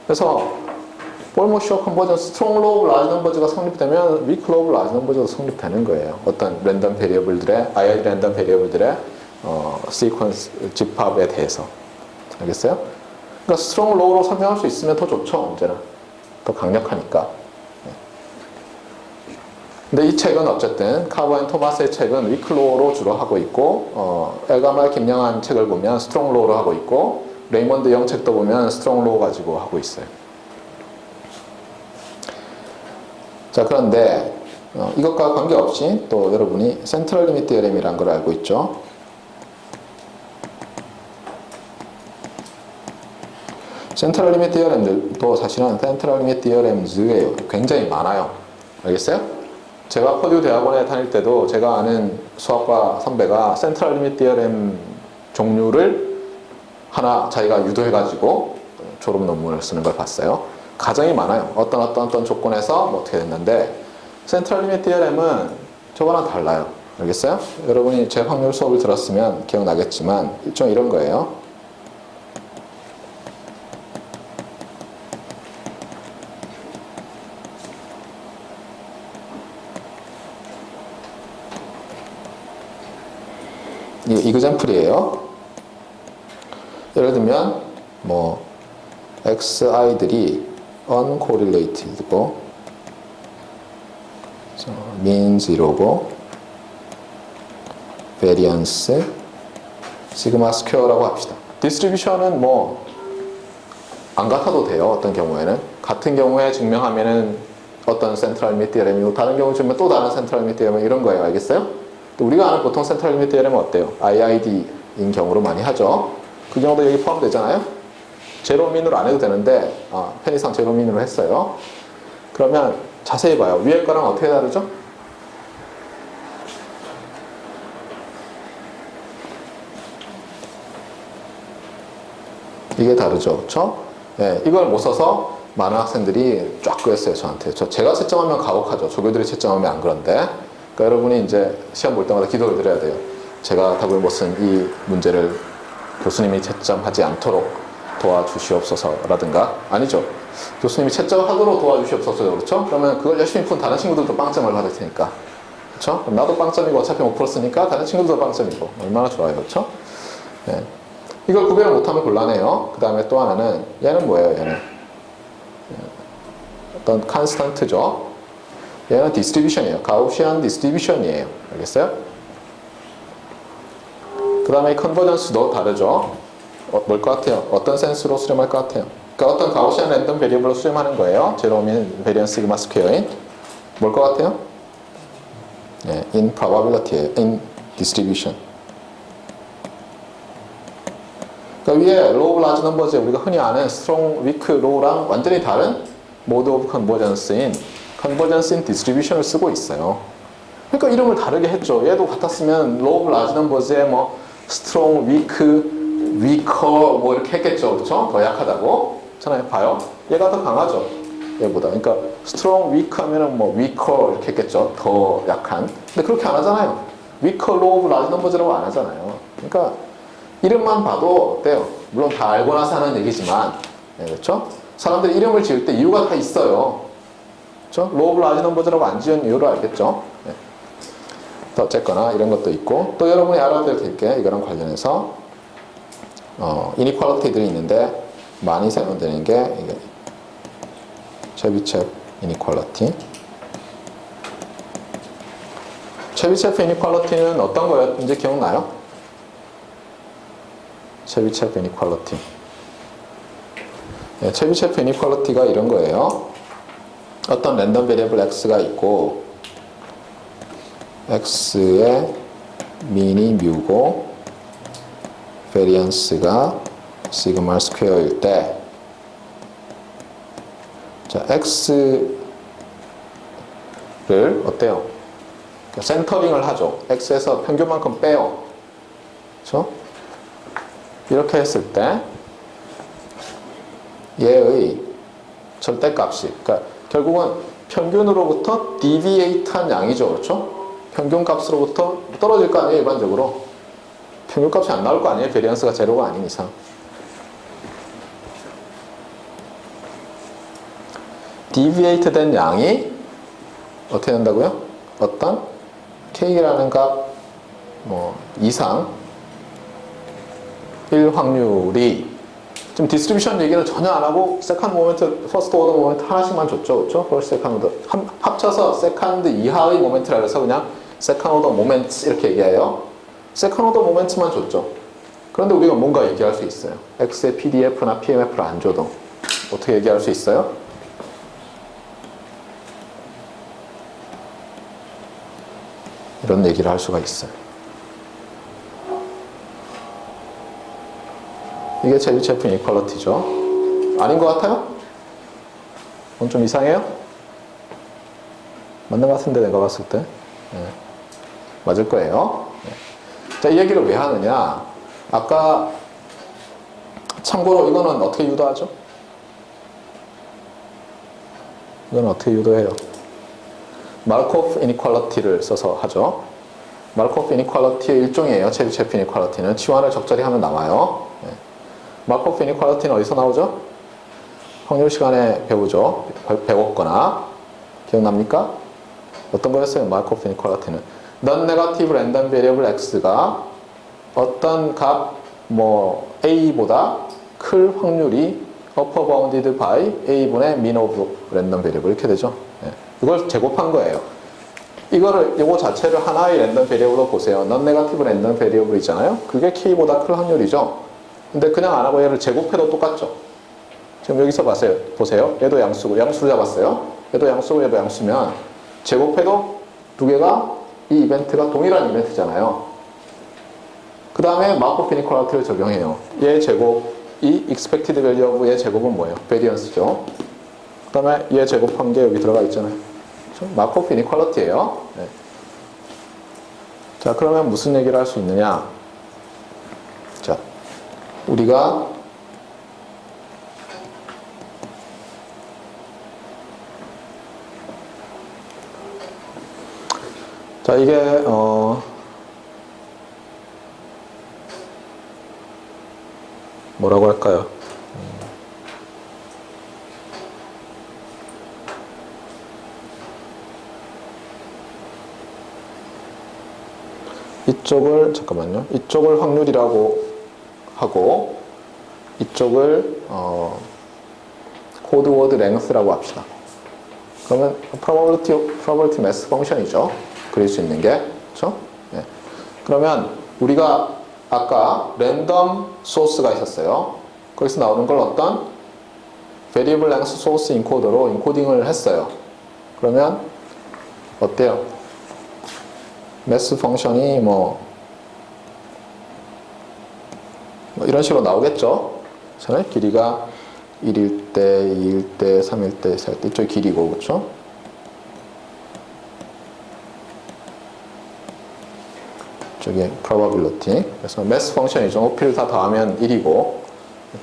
그래서 almost sure convergence, strong law of large numbers가 성립되면 weak law of large numbers도 성립되는 거예요. 어떤 랜덤 베리어블들의, IID 랜덤 베리어블들의 시퀀스 집합에 대해서. 알겠어요? 그러니까 strong law로 설명할 수 있으면 더 좋죠, 언제나. 더 강력하니까. 근데 이 책은 어쨌든 카버 앤 토마스의 책은 weak law로 주로 하고 있고 엘가말 김영한 책을 보면 strong law로 하고 있고 레이먼드 영 책도 보면 strong law 가지고 하고 있어요. 자, 그런데 이것과 관계없이 또 여러분이 센트럴 리미트 디어렘이라는 걸 알고 있죠. 센트럴 리미트 디어렘들도 사실은 센트럴 리미트 디어렘즈예요. 굉장히 많아요. 알겠어요? 제가 퍼듀 대학원에 다닐 때도 제가 아는 수학과 선배가 센트럴 리미트 디어렘 종류를 하나 자기가 유도해가지고 졸업 논문을 쓰는 걸 봤어요. 가정이 많아요. 어떤 조건에서 뭐 어떻게 됐는데 센트럴 리미트 디어렘은 저거랑 달라요. 알겠어요? 여러분이 제 확률 수업을 들었으면 기억나겠지만 일종 이런 거예요. 이그젠플이에요. 예를 들면 뭐 xi들이 uncorrelated고 mean zero고 variance sigma square라고 합시다. 디스트리뷰션은 뭐 안 같아도 돼요. 어떤 경우에는 같은 경우에 증명하면은 어떤 센트럴 리미트 디어렘이고 다른 경우 증명 또 다른 센트럴 리미트 디어렘 이런 거예요. 알겠어요? 또 우리가 아는 보통 센트럴 리미트 디어렘은 어때요? IID인 경우로 많이 하죠. 그 경우도 여기 포함되잖아요. 제로민으로 안 해도 되는데 편의상 제로민으로 했어요. 그러면 자세히 봐요. 위에 거랑 어떻게 다르죠? 이게 다르죠. 그렇죠? 네, 이걸 못 써서 많은 학생들이 쫙 그랬어요. 저한테. 제가 채점하면 가혹하죠. 조교들이 채점하면 안 그런데. 그러니까 여러분이 이제 시험 볼 때마다 기도를 드려야 돼요. 제가 답을 못 쓴 이 문제를 교수님이 채점하지 않도록 도와주시옵소서라든가 아니죠. 교수님이 채점하도록 도와주시옵소서. 그렇죠? 그러면 그걸 열심히 푼 다른 친구들도 빵점을 받을 테니까. 그렇죠? 그럼 나도 빵점이고 어차피 못 풀었으니까 다른 친구들도 빵점이고 얼마나 좋아요. 그렇죠? 네. 이걸 구별을 못하면 곤란해요. 그 다음에 또 하나는 얘는 뭐예요? 얘는 어떤 컨스턴트죠. 얘는 디스트리뷰션이에요. 가우시안 디스트리뷰션이에요. 알겠어요? 그 다음에 컨버전스도 다르죠. 뭘 것 같아요? 어떤 센스로 수렴할 것 같아요? 그러니까 어떤 가우시안 랜덤 베리어블로 수렴하는 거예요. 제로민 베리언스 시그마 스퀘어인 뭘 것 같아요? 네, in probability예요. in distribution. 그러니까 위에 low of large numbers에 우리가 흔히 아는 strong, weak, low랑 완전히 다른 mode of convergence인 convergence in distribution을 쓰고 있어요. 그러니까 이름을 다르게 했죠. 얘도 같았으면 low of large numbers에 뭐 strong, weak, weaker 뭐 이렇게 했겠죠. 그렇죠? 더 약하다고. 잖아요. 봐요. 얘가 더 강하죠. 얘보다. 그러니까 strong, weak 하면은 뭐 weaker 이렇게 했겠죠. 더 약한. 근데 그렇게 안 하잖아요. weaker, low of large numbers라고 안 하잖아요. 그러니까 이름만 봐도 어때요? 물론 다 알고 나서 하는 얘기지만, 네, 그렇죠? 사람들이 이름을 지을 때 이유가 다 있어요. 그렇죠? 로우 오브 라지 넘버즈라고 안 지은 이유를 알겠죠? 네. 어쨌거나 이런 것도 있고, 또 여러분이 알아둬야 될 게 이거랑 관련해서 이니퀄리티들이 있는데 많이 사용되는 게 이게 체비체프 이니퀄리티. 체비체프 이니퀄리티는 어떤 거였는지 기억나요? 체비체프 이니퀄리티. 네, 체비체프 이니퀄리티가 이런 거예요. 어떤 랜덤 베리어블 x가 있고 x의 민이 뮤고 베리언스가 시그마 스퀘어일 때 자, x를 어때요? 센터링을 하죠. x에서 평균만큼 빼요. 그렇죠? 이렇게 했을 때 얘의 절대값이, 그러니까 결국은 평균으로부터 deviate한 양이죠. 그렇죠? 평균값으로부터 떨어질 거 아니에요. 일반적으로 평균값이 안 나올 거 아니에요. 베리언스가 제로가 아닌 이상. deviate 된 양이 어떻게 된다고요? 어떤 k라는 값 이상 일 확률이, 지금 디스트리뷰션 얘기는 전혀 안 하고 세컨드 모멘트, 퍼스트 오더 모멘트 하나씩만 줬죠. 그렇죠? 퍼스트 세컨드 오더 합쳐서 세컨드 이하의 모멘트라 해서 그냥 세컨드 오더 모멘트 이렇게 얘기해요. 세컨드 오더 모멘트만 줬죠. 그런데 우리가 뭔가 얘기할 수 있어요. X의 PDF나 PMF를 안 줘도 어떻게 얘기할 수 있어요? 이런 얘기를 할 수가 있어요. 이게 체비체프 이퀄리티죠. 아닌 것 같아요? 오늘 좀 이상해요? 맞는 것 같은데 내가 봤을 때. 네. 맞을 거예요. 네. 자, 이 얘기를 왜 하느냐? 아까 참고로 이거는 어떻게 유도하죠? 이건 어떻게 유도해요? 마르코프 이니퀄리티를 써서 하죠. 마르코프 이니퀄리티의 일종이에요. 체비체프 이니퀄리티는 치환을 적절히 하면 나와요. 네. 마르코프 이니퀄리티는 어디서 나오죠? 확률 시간에 배우죠. 배웠거나 기억납니까? 어떤 거였어요? 마르코프 이니퀄리티는 non-negative random variable x가 어떤 값 a보다 클 확률이 upper bounded by a분의 mean of random variable 이렇게 되죠. 네. 이걸 제곱한 거예요. 이거 자체를 하나의 랜덤 베리어블로 보세요. non-negative random variable 있잖아요. 그게 k보다 클 확률이죠. 근데 그냥 안 하고 얘를 제곱해도 똑같죠. 지금 여기서 보세요. 얘도 양수고, 양수를 잡았어요. 얘도 양수고, 얘도 양수면 제곱해도 두 개가 이 이벤트가 동일한 이벤트잖아요. 그 다음에 마르코프 이니퀄리티를 적용해요. 얘 제곱, 이 expected value of 얘 제곱은 뭐예요? variance죠. 그 다음에 얘 제곱한 게 여기 들어가 있잖아요. 마르코프 이니퀄리티예요. 네. 자, 그러면 무슨 얘기를 할 수 있느냐? 자, 우리가 자, 이게 뭐라고 할까요? 이쪽을 잠깐만요. 이쪽을 확률이라고 하고 이쪽을 코드워드 랭스라고 합시다. 그러면 probability mass 펑션이죠. 그릴 수 있는 게. 그렇죠? 네. 그러면 우리가 아까 랜덤 소스가 있었어요. 거기서 나오는 걸 어떤 variable length source encoder로 인코딩을 했어요. 그러면 어때요? 매스 펑션이 이런 식으로 나오겠죠. 그렇잖아요. 길이가 1일 때, 2일 때, 3일 때, 4일 때 이쪽이 길이고, 그렇죠? 이쪽이 probability. 그래서 매스 펑션이죠. 높이를 다 더하면 1이고,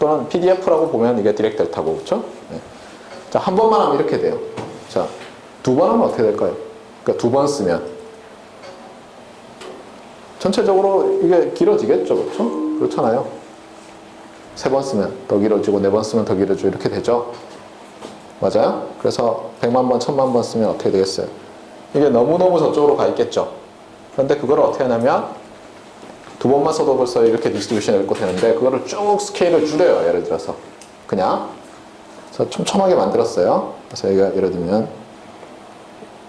또는 PDF라고 보면 이게 디렉 델타고, 그렇죠? 네. 자, 한 번만 하면 이렇게 돼요. 자, 두 번 하면 어떻게 될까요? 그러니까 두 번 쓰면 전체적으로 이게 길어지겠죠, 그렇죠? 그렇잖아요. 세 번 쓰면 더 길어지고 네 번 쓰면 더 길어지고 이렇게 되죠. 맞아요? 그래서 100만 번, 1000만 번 쓰면 어떻게 되겠어요? 이게 너무너무 저쪽으로 가 있겠죠. 그런데 그걸 어떻게 하냐면 두 번만 써도 벌써 이렇게 디스트리뷰션이 읽고 되는데 그거를 쭉 스케일을 줄여요. 예를 들어서 그냥 그래서 촘촘하게 만들었어요. 그래서 여기가 예를 들면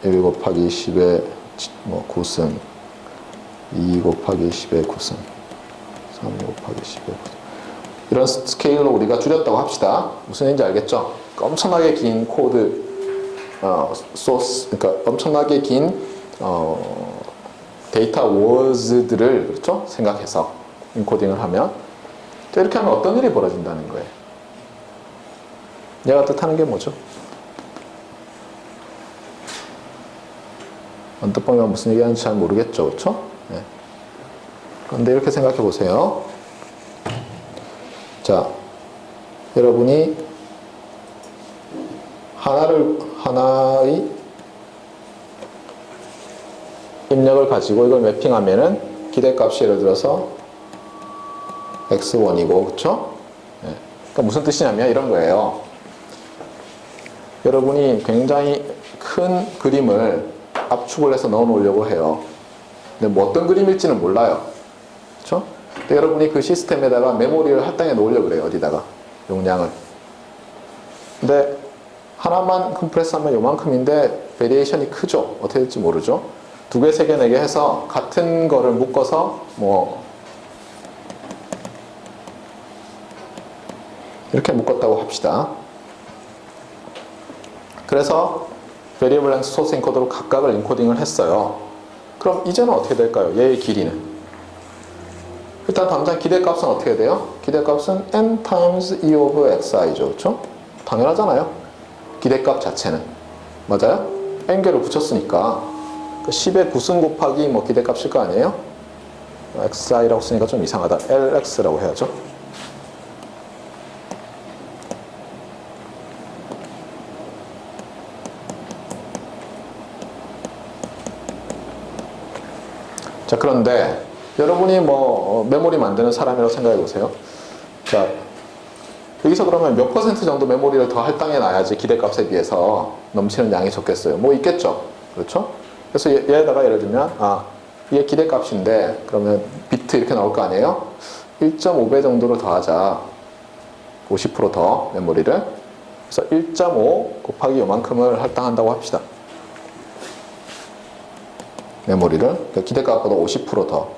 1 곱하기 10의 9승 2 곱하기 10의 9승 3 곱하기 10의 9승 이런 스케일로 우리가 줄였다고 합시다. 무슨 얘기인지 알겠죠? 그러니까 엄청나게 긴 코드 소스, 그러니까 엄청나게 긴 데이터 워즈들을 그렇죠? 생각해서 인코딩을 하면 이렇게 하면 어떤 일이 벌어진다는 거예요. 얘가 뜻하는 게 뭐죠? 언뜻 보면 무슨 얘기하는지 잘 모르겠죠. 그렇죠? 네. 그런데 이렇게 생각해 보세요. 자, 여러분이 하나의 입력을 가지고 이걸 매핑하면은 기대값이 예를 들어서 x1이고, 그쵸? 네. 그러니까 무슨 뜻이냐면 이런 거예요. 여러분이 굉장히 큰 그림을 압축을 해서 넣어 놓으려고 해요. 근데 뭐 어떤 그림일지는 몰라요. 그쵸? 근데 여러분이 그 시스템에다가 메모리를 할당해 놓으려고 그래요. 어디다가. 용량을. 근데 하나만 컴프레스하면 요만큼인데 베리에이션이 크죠. 어떻게 될지 모르죠. 2개, 3개, 4개 해서 같은 거를 묶어서 뭐 이렇게 묶었다고 합시다. 그래서 variable length source encoder로 각각을 인코딩을 했어요. 그럼 이제는 어떻게 될까요? 얘의 길이는. 일단 당장 기대값은 어떻게 돼요? 기대값은 n times e of xi죠. 그렇죠? 당연하잖아요. 기대값 자체는. 맞아요? n개를 붙였으니까 10의 9승 곱하기 뭐 기대값일 거 아니에요? xi라고 쓰니까 좀 이상하다. lx라고 해야죠. 자, 그런데 여러분이 뭐 메모리 만드는 사람이라고 생각해 보세요. 자, 여기서 그러면 몇 퍼센트 정도 메모리를 더 할당해 놔야지 기대값에 비해서 넘치는 양이 적겠어요. 뭐 있겠죠. 그렇죠? 그래서 얘에다가 예를 들면 이게 기대값인데 그러면 비트 이렇게 나올 거 아니에요? 1.5배 정도를 더하자. 50% 더 메모리를. 그래서 1.5 곱하기 요만큼을 할당한다고 합시다. 메모리를. 그러니까 기대값보다 50% 더.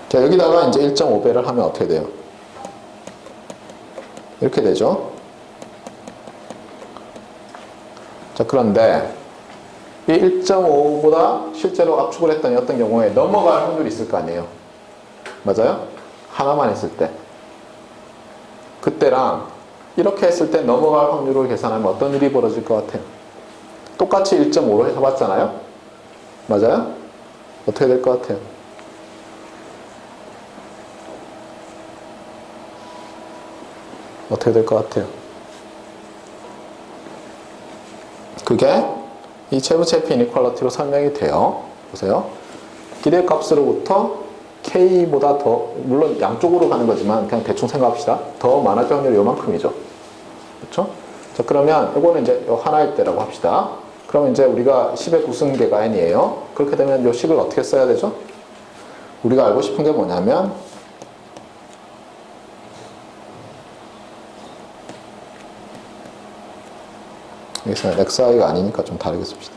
자, 여기다가 이제 1.5배를 하면 어떻게 돼요? 이렇게 되죠. 자, 그런데 이 1.5보다 실제로 압축을 했더니 어떤 경우에 넘어갈 확률이 있을 거 아니에요. 맞아요? 하나만 했을 때. 그때랑 이렇게 했을 때 넘어갈 확률을 계산하면 어떤 일이 벌어질 것 같아요? 똑같이 1.5로 해봤잖아요? 맞아요? 어떻게 될 것 같아요? 어떻게 될 것 같아요? 그게 이 체브체프 이니퀄리티로 설명이 돼요. 보세요. 기대값으로부터 K보다 더, 물론 양쪽으로 가는 거지만 그냥 대충 생각합시다. 더 많아질 확률이 요만큼이죠. 그렇죠? 자, 그러면 이거는 이제 요 하나일 때라고 합시다. 그러면 이제 우리가 10의 9승계가 n이에요. 그렇게 되면 요 식을 어떻게 써야 되죠? 우리가 알고 싶은 게 뭐냐면 여기서는 xi가 아니니까 좀 다르게 씁시다.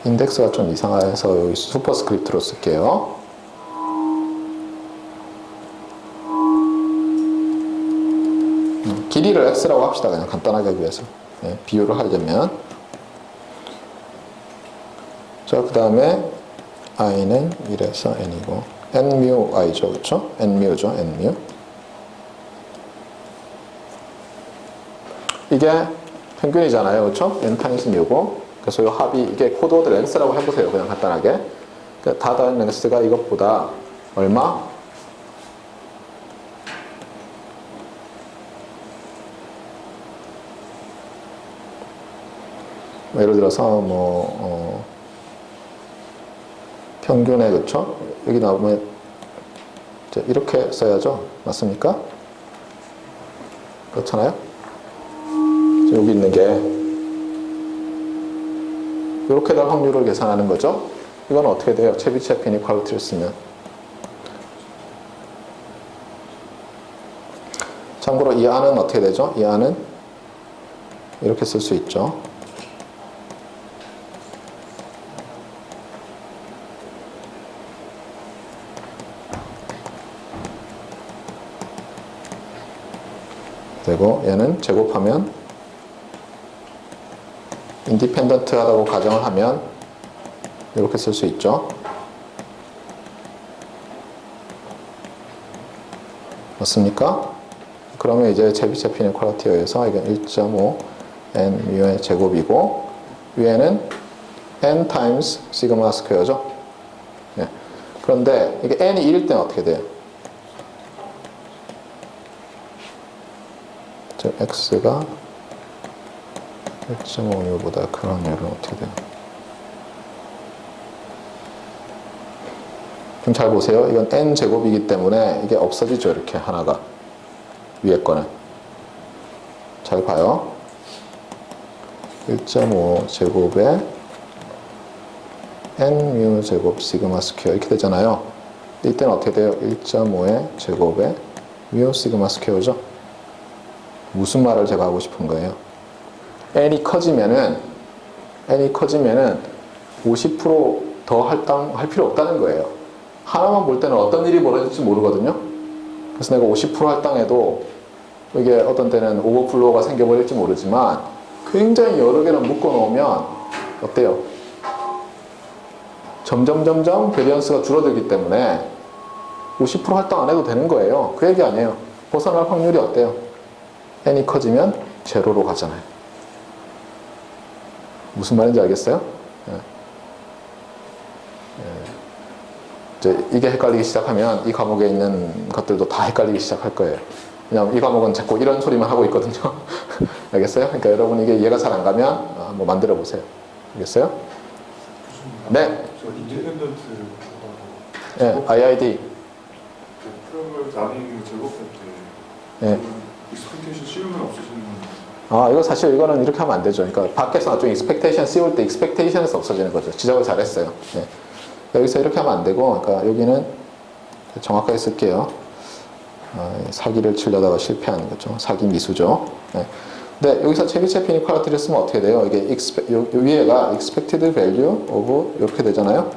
인덱스가 좀 이상해서 여기 슈퍼스크립트로 쓸게요. 길이를 x라고 합시다. 그냥 간단하게 하기 위해서. 네, 비유를 하려면. 자, 그 다음에 i는 1에서 n이고 n뮤 i죠. 그쵸? n뮤죠. n뮤. 이게 평균이잖아요. 그쵸? n 타임스 뮤고. 그래서 이 합이 이게 코드워드 랭스라고 해보세요. 그냥 간단하게. 그러니까 다 다른 랭스가 이것보다 얼마? 예를 들어서 평균에 그쵸? 여기 나오면 이렇게 써야죠. 맞습니까? 그렇잖아요? 여기 있는 게 이렇게 될 확률을 계산하는 거죠. 이건 어떻게 돼요? 체비체프 이니퀄리티를 쓰면. 참고로 이 안은 어떻게 되죠? 이 안은 이렇게 쓸 수 있죠. 되고 얘는 제곱하면 인디펜던트하다고 가정을 하면 이렇게 쓸 수 있죠. 맞습니까? 그러면 이제 제비체핀 이퀄리티에 의해서 이건 1.5 n 뮤의 제곱이고 위에는 n times 시그마 스퀘어죠. 예. 그런데 이게 n이 1일 때는 어떻게 돼요? 즉 x가 1.5뮤보다 그런 율은 어떻게 돼요? 좀 잘 보세요. 이건 n 제곱이기 때문에 이게 없어지죠. 이렇게 하나가 위에 거는 잘 봐요. 1.5 제곱에 n 뮤 제곱 시그마 스퀘어 이렇게 되잖아요. 이때는 어떻게 돼요? 1.5의 제곱에 뮤 시그마 스퀘어죠. 무슨 말을 제가 하고 싶은 거예요? n이 커지면은 50% 더 할당할 필요 없다는 거예요. 하나만 볼 때는 어떤 일이 벌어질지 모르거든요. 그래서 내가 50% 할당해도 이게 어떤 때는 오버플로우가 생겨버릴지 모르지만 굉장히 여러 개를 묶어 놓으면 어때요? 점점 베리언스가 줄어들기 때문에 50% 할당 안 해도 되는 거예요. 그 얘기 아니에요. 벗어날 확률이 어때요? n이 커지면 제로로 가잖아요. 무슨 말인지 알겠어요? 이게 헷갈리기 시작하면 이 과목에 있는 것들도 다 헷갈리기 시작할 거예요. 왜냐하면 이 과목은 자꾸 이런 소리만 하고 있거든요. 알겠어요? 그러니까 여러분 이게 이해가 잘 안 가면 한번 만들어 보세요. 알겠어요? 네. 저 인디펜던트 네, IID. 프로그램 나누기 제곱할 때 네. 익스펙테이션 씌우면 없어지는 이거 사실 이거는 이렇게 하면 안 되죠. 그러니까 밖에서 나중에 익스펙테이션 씌울 때 익스펙테이션에서 없어지는 거죠. 지적을 잘했어요. 네. 여기서 이렇게 하면 안 되고, 그러니까 여기는 정확하게 쓸게요. 사기를 치려다가 실패하는 거죠. 사기 미수죠. 네. 근데 여기서 체비체핀 이퀄리티를 쓰면 어떻게 돼요? 이게 위에가 expected value of 이렇게 되잖아요.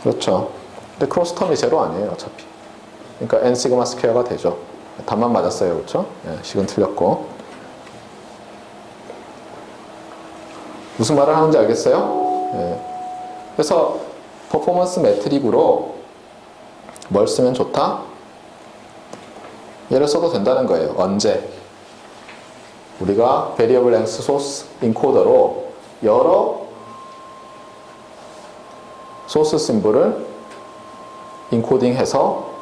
그렇죠. 근데 크로스 텀이 제로 아니에요, 어차피. 그러니까 n 시그마 스퀘어가 되죠. 답만 맞았어요, 그렇죠? 네, 식은 틀렸고. 무슨 말을 하는지 알겠어요? 네. 그래서 퍼포먼스 매트릭으로 뭘 쓰면 좋다? 얘를 써도 된다는 거예요. 언제? 우리가 variable length source encoder로 여러 소스 심볼을 인코딩해서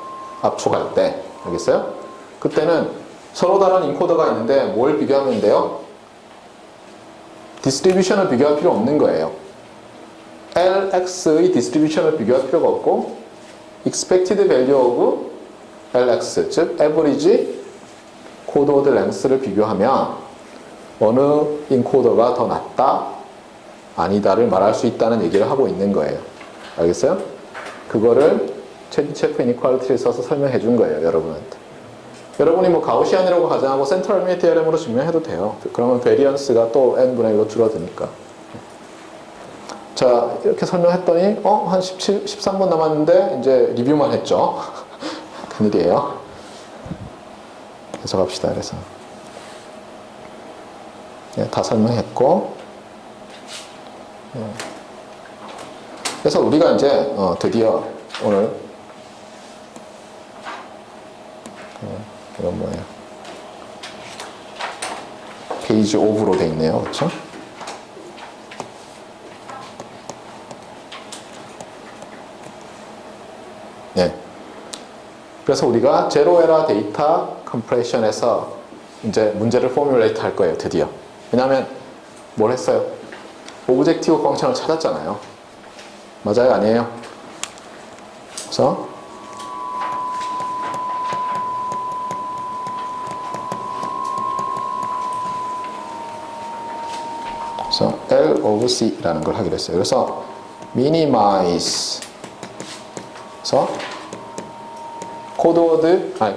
압축할 때, 알겠어요? 그때는 서로 다른 인코더가 있는데 뭘 비교하면 돼요? 디스트리뷰션을 비교할 필요 없는 거예요. LX의 디스트리뷰션을 비교할 필요가 없고 expected value of LX, 즉 average 코드 랭스를 비교하면 어느 인코더가 더 낫다, 아니다를 말할 수 있다는 얘기를 하고 있는 거예요. 알겠어요? 그거를 체비체프 이니퀄리티를 써서 설명해 준 거예요, 여러분한테. 여러분이 뭐 가우시안이라고 가정하고 센트럴 리미트 테어렘으로 증명해도 돼요. 그러면 베리언스가 또 n분의 1로 줄어드니까. 자, 이렇게 설명했더니 한 13분 남았는데 이제 리뷰만 했죠. 큰일이에요. 계속 합시다. 그래서 다 설명했고, 그래서 우리가 이제 드디어 오늘 이건 뭐예요? 페이지 5부로 돼 있네요. 그렇죠? 네. 그래서 우리가 제로 에러 데이터 컴프레션에서 이제 문제를 포뮬레이트 할 거예요. 드디어. 왜냐하면 뭘 했어요? 오브젝티브 펑션을 찾았잖아요. 맞아요? 아니에요? 그래서 L of C라는 걸 하기로 했어요. 그래서 minimize 그래서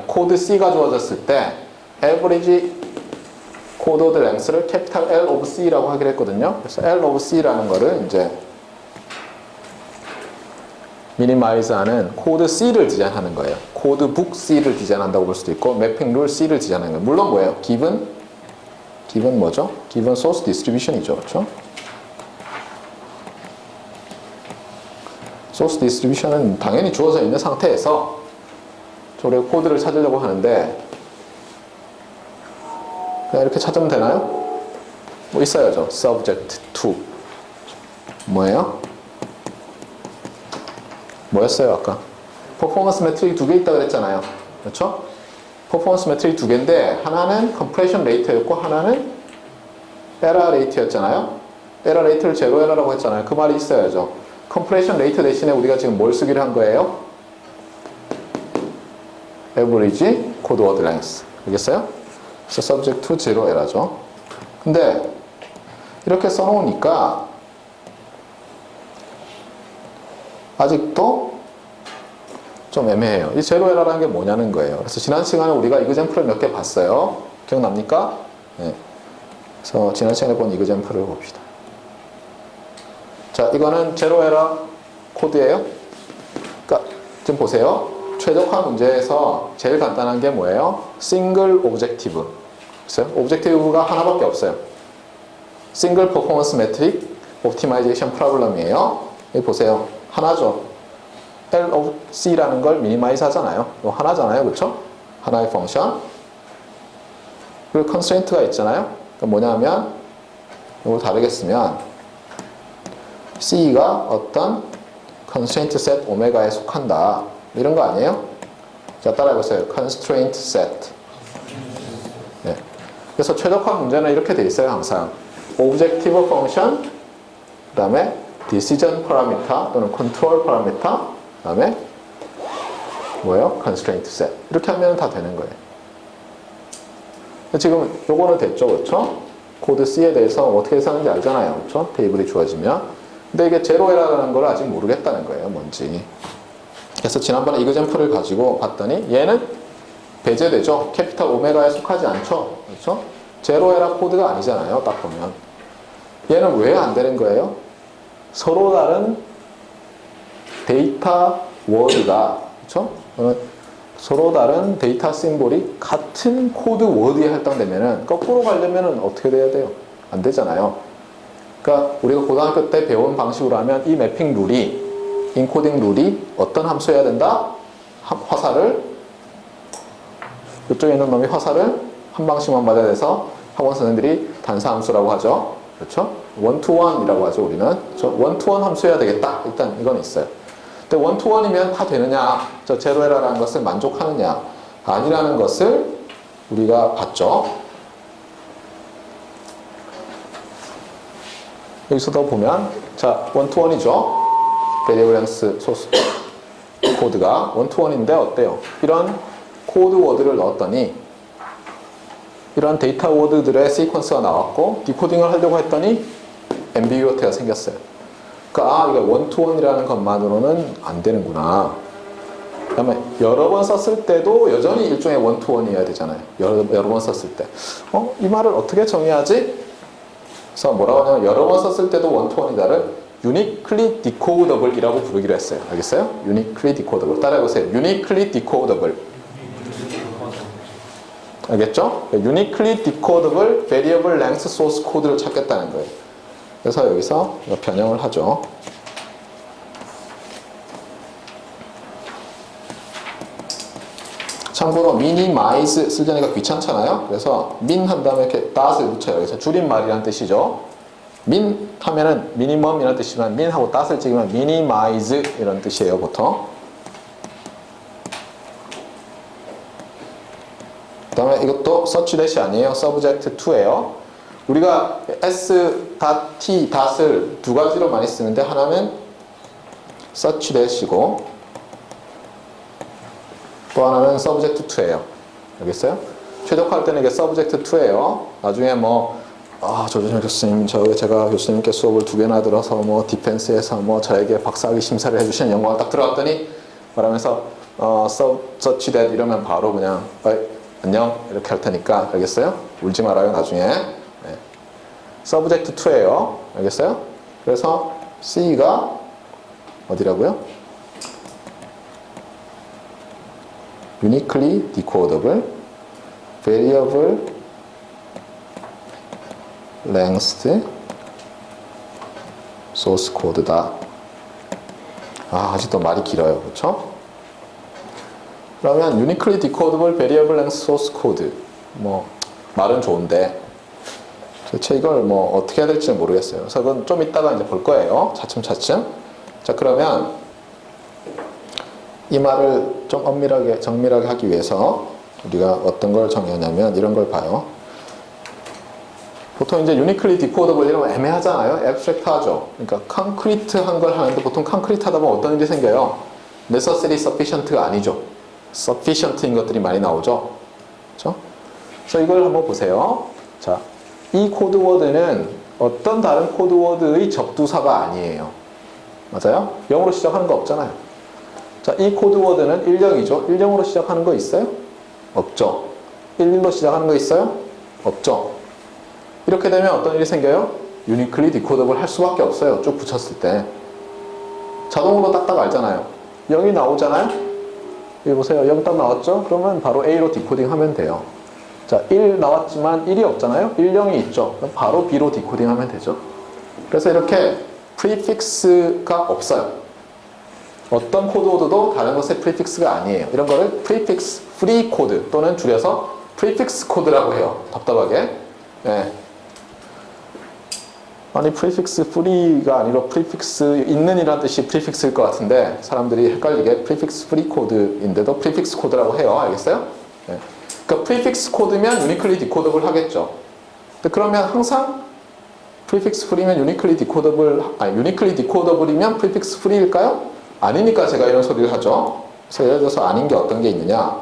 코드 C가 주어졌을 때 average 코드 랭스를 캐피탈 L of C라고 하기로 했거든요. 그래서 L of C라는 거를 이제 minimize하는 코드 C를 디자인하는 거예요. 코드북 C를 디자인한다고 볼 수도 있고 매핑 룰 C를 디자인하는 거예요. 물론 뭐예요? given 뭐죠? given source distribution이죠. 그렇죠? source distribution은 당연히 주어져 있는 상태에서 우리가 코드를 찾으려고 하는데 그냥 이렇게 찾으면 되나요? 뭐 있어야죠. subject to 뭐예요? 뭐였어요 아까? 퍼포먼스 매트릭 두 개 있다고 그랬잖아요. 그렇죠? 퍼포먼스 매트릭 두 개인데 하나는 컴프레션 레이트였고 하나는 에러 레이트였잖아요. 에러 레이트를 제로 에러라고 했잖아요. 그 말이 있어야죠. 컴프레션 레이트 대신에 우리가 지금 뭘 쓰기로 한 거예요? average code word length. 알겠어요? 그래서 subject to zero error죠. 근데 이렇게 써놓으니까 아직도 좀 애매해요. 이 제로 에러라는 게 뭐냐는 거예요. 그래서 지난 시간에 우리가 이그젠플을 몇 개 봤어요. 기억납니까? 네. 그래서 지난 시간에 본 이그젠플을 봅시다. 자, 이거는 제로 에러 코드예요. 그러니까 지금 보세요. 최적화 문제에서 제일 간단한 게 뭐예요? 싱글 오브젝티브. 그래서 오브젝티브가 하나밖에 없어요. 싱글 퍼포먼스 매트릭 옵티마이제이션 프로블럼이에요. 여기 보세요. 하나죠. L of C라는 걸 미니마이즈 하잖아요. 이거 하나잖아요. 그렇죠? 하나의 펑션. 그리고 컨스트레인트가 있잖아요. 그러니까 뭐냐면 이걸 다르게 쓰면 C가 어떤 constraint set 오메가에 속한다. 이런 거 아니에요? 자, 따라해보세요. constraint set. 네. 그래서 최적화 문제는 이렇게 돼 있어요. 항상. objective function, 그 다음에 decision parameter 또는 control parameter, 그 다음에 뭐예요? constraint set. 이렇게 하면 다 되는 거예요. 지금 요거는 됐죠. 그렇죠? 코드 C에 대해서 어떻게 사는지 알잖아요. 그렇죠? 테이블이 주어지면. 근데 이게 제로 에러라는 걸 아직 모르겠다는 거예요. 뭔지. 그래서 지난번에 이그젠플을 가지고 봤더니 얘는 배제되죠. 캐피탈 오메가에 속하지 않죠. 그렇죠? 제로 에러 코드가 아니잖아요. 딱 보면. 얘는 왜 안 되는 거예요? 서로 다른 데이터 워드가 그렇죠? 서로 다른 데이터 심볼이 같은 코드 워드에 할당되면은 거꾸로 가려면은 어떻게 돼야 돼요? 안 되잖아요. 그러니까 우리가 고등학교 때 배운 방식으로 하면 이 매핑 룰이 인코딩 룰이 어떤 함수여야 된다? 화살을 이쪽에 있는 놈이 화살을 한 방씩만 맞아야 돼서 학원 선생님들이 단사 함수라고 하죠. 그렇죠? 원투원이라고 하죠. 우리는 그렇죠? 원투원 함수여야 되겠다. 일단 이건 있어요. 근데 원투원이면 다 되느냐? 저 제로 에러라는 것을 만족하느냐? 아니라는 것을 우리가 봤죠. 여기서도 보면 자 원투원이죠. 베리어블 랭스 소스 코드가 원투원인데 어때요? 이런 코드 워드를 넣었더니 이런 데이터 워드들의 시퀀스가 나왔고 디코딩을 하려고 했더니 앰비규어티가 생겼어요. 그러니까 이게 원투원이라는 것만으로는 안 되는구나. 그 다음에 여러 번 썼을 때도 여전히 일종의 원투원이어야 되잖아요. 여러 번 썼을 때. 이 말을 어떻게 정의하지? 그래서 뭐라고 하냐면 여러 번 썼을 때도 원투원이다를 uniquely decodable 이라고 부르기로 했어요. 알겠어요? uniquely decodable. 따라해보세요. uniquely decodable. 알겠죠? uniquely decodable variable length source code를 찾겠다는 거예요. 그래서 여기서 변형을 하죠. 참고로 minimize 쓰려니까 귀찮잖아요. 그래서 min 한 다음에 이렇게 dot을 붙여요. 그래서 줄임말이라는 뜻이죠. min 하면은 minimum이라는 뜻이지만 min 하고 dot을 찍으면 minimize 이런 뜻이에요. 보통. 그 다음에 이것도 search dash 아니에요. subject to예요. 우리가 s.t, 닷을 두 가지로 많이 쓰는데 하나는 search dash이고 또 하나는 subject to예요. 알겠어요? 최적화할 때는 이게 subject to예요. 나중에 조준혁 교수님, 제가 교수님께 수업을 2개나 들어서 디펜스에서 저에게 박사학위 심사를 해주시는 영광을 딱 들어갔더니 말하면서 search that 이러면 바로 그냥 안녕 이렇게 할 테니까 알겠어요? 울지 말아요 나중에. 네. subject to예요. 알겠어요? 그래서 C가 어디라고요? uniquely decodable variable length source code다. 아직도 말이 길어요. 그렇죠? 그러면 uniquely decodable variable length source code 뭐 말은 좋은데 도대체 이걸 뭐 어떻게 해야 될지 모르겠어요. 그래서 그건 좀 이따가 이제 볼 거예요. 차츰차츰. 자, 그러면 이 말을 좀 정밀하게 하기 위해서 우리가 어떤 걸 정의하냐면 이런 걸 봐요. 보통 이제 uniquely decodable 이러면 애매하잖아요. abstract하죠. 그러니까 concrete한 걸 하는데 보통 concrete 하다 보면 어떤 일이 생겨요? necessary sufficient가 아니죠. sufficient인 것들이 많이 나오죠. 그렇죠? 그래서 이걸 한번 보세요. 자, 이 코드워드는 어떤 다른 코드워드의 접두사가 아니에요. 맞아요? 0으로 시작하는 거 없잖아요. 자, 이 코드워드는 10이죠. 10으로 시작하는 거 있어요? 없죠. 11로 시작하는 거 있어요? 없죠. 이렇게 되면 어떤 일이 생겨요? uniquely decodable 할 수밖에 없어요. 쭉 붙였을 때. 자동으로 딱딱 알잖아요. 0이 나오잖아요? 여기 보세요. 0 딱 나왔죠? 그러면 바로 A로 디코딩 하면 돼요. 자, 1 나왔지만 1이 없잖아요? 1, 0이 있죠? 그럼 바로 B로 디코딩 하면 되죠. 그래서 이렇게 프리픽스가 없어요. 어떤 코드워드도 다른 것의 프리픽스가 아니에요. 이런 거를 프리픽스 프리 코드 또는 줄여서 프리픽스 코드라고 해요. 답답하게. 네. 아니 프리픽스 프리가 아니라 프리픽스 있는 이란 뜻이 프리픽스일 것 같은데 사람들이 헷갈리게 프리픽스 프리 코드인데도 프리픽스 코드라고 해요. 알겠어요? 네. 그러니까 프리픽스 코드면 uniquely decodable 하겠죠. 근데 그러면 항상 프리픽스 프리면 uniquely decodable이면 프리픽스 프리일까요? 아니니까 제가 이런 소리를 하죠. 그래서 예를 들어서 아닌 게 어떤 게 있느냐?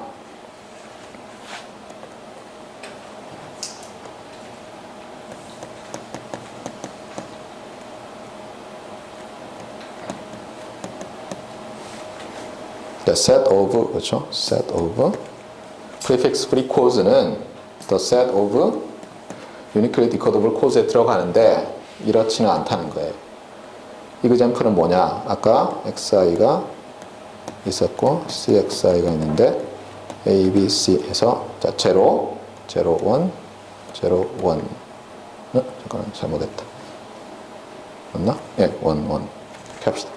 set of, 그렇죠? set of prefix free codes는 the set of uniquely decodable codes에 들어가는데 이렇지는 않다는 거예요. example은 뭐냐? 아까 xi가 있었고 cxi가 있는데 a, b, c 해서 자, 0, 0, 1, 0, 1 잠깐만 잘못했다. 맞나? 예, 1, 1 이렇게 합시다.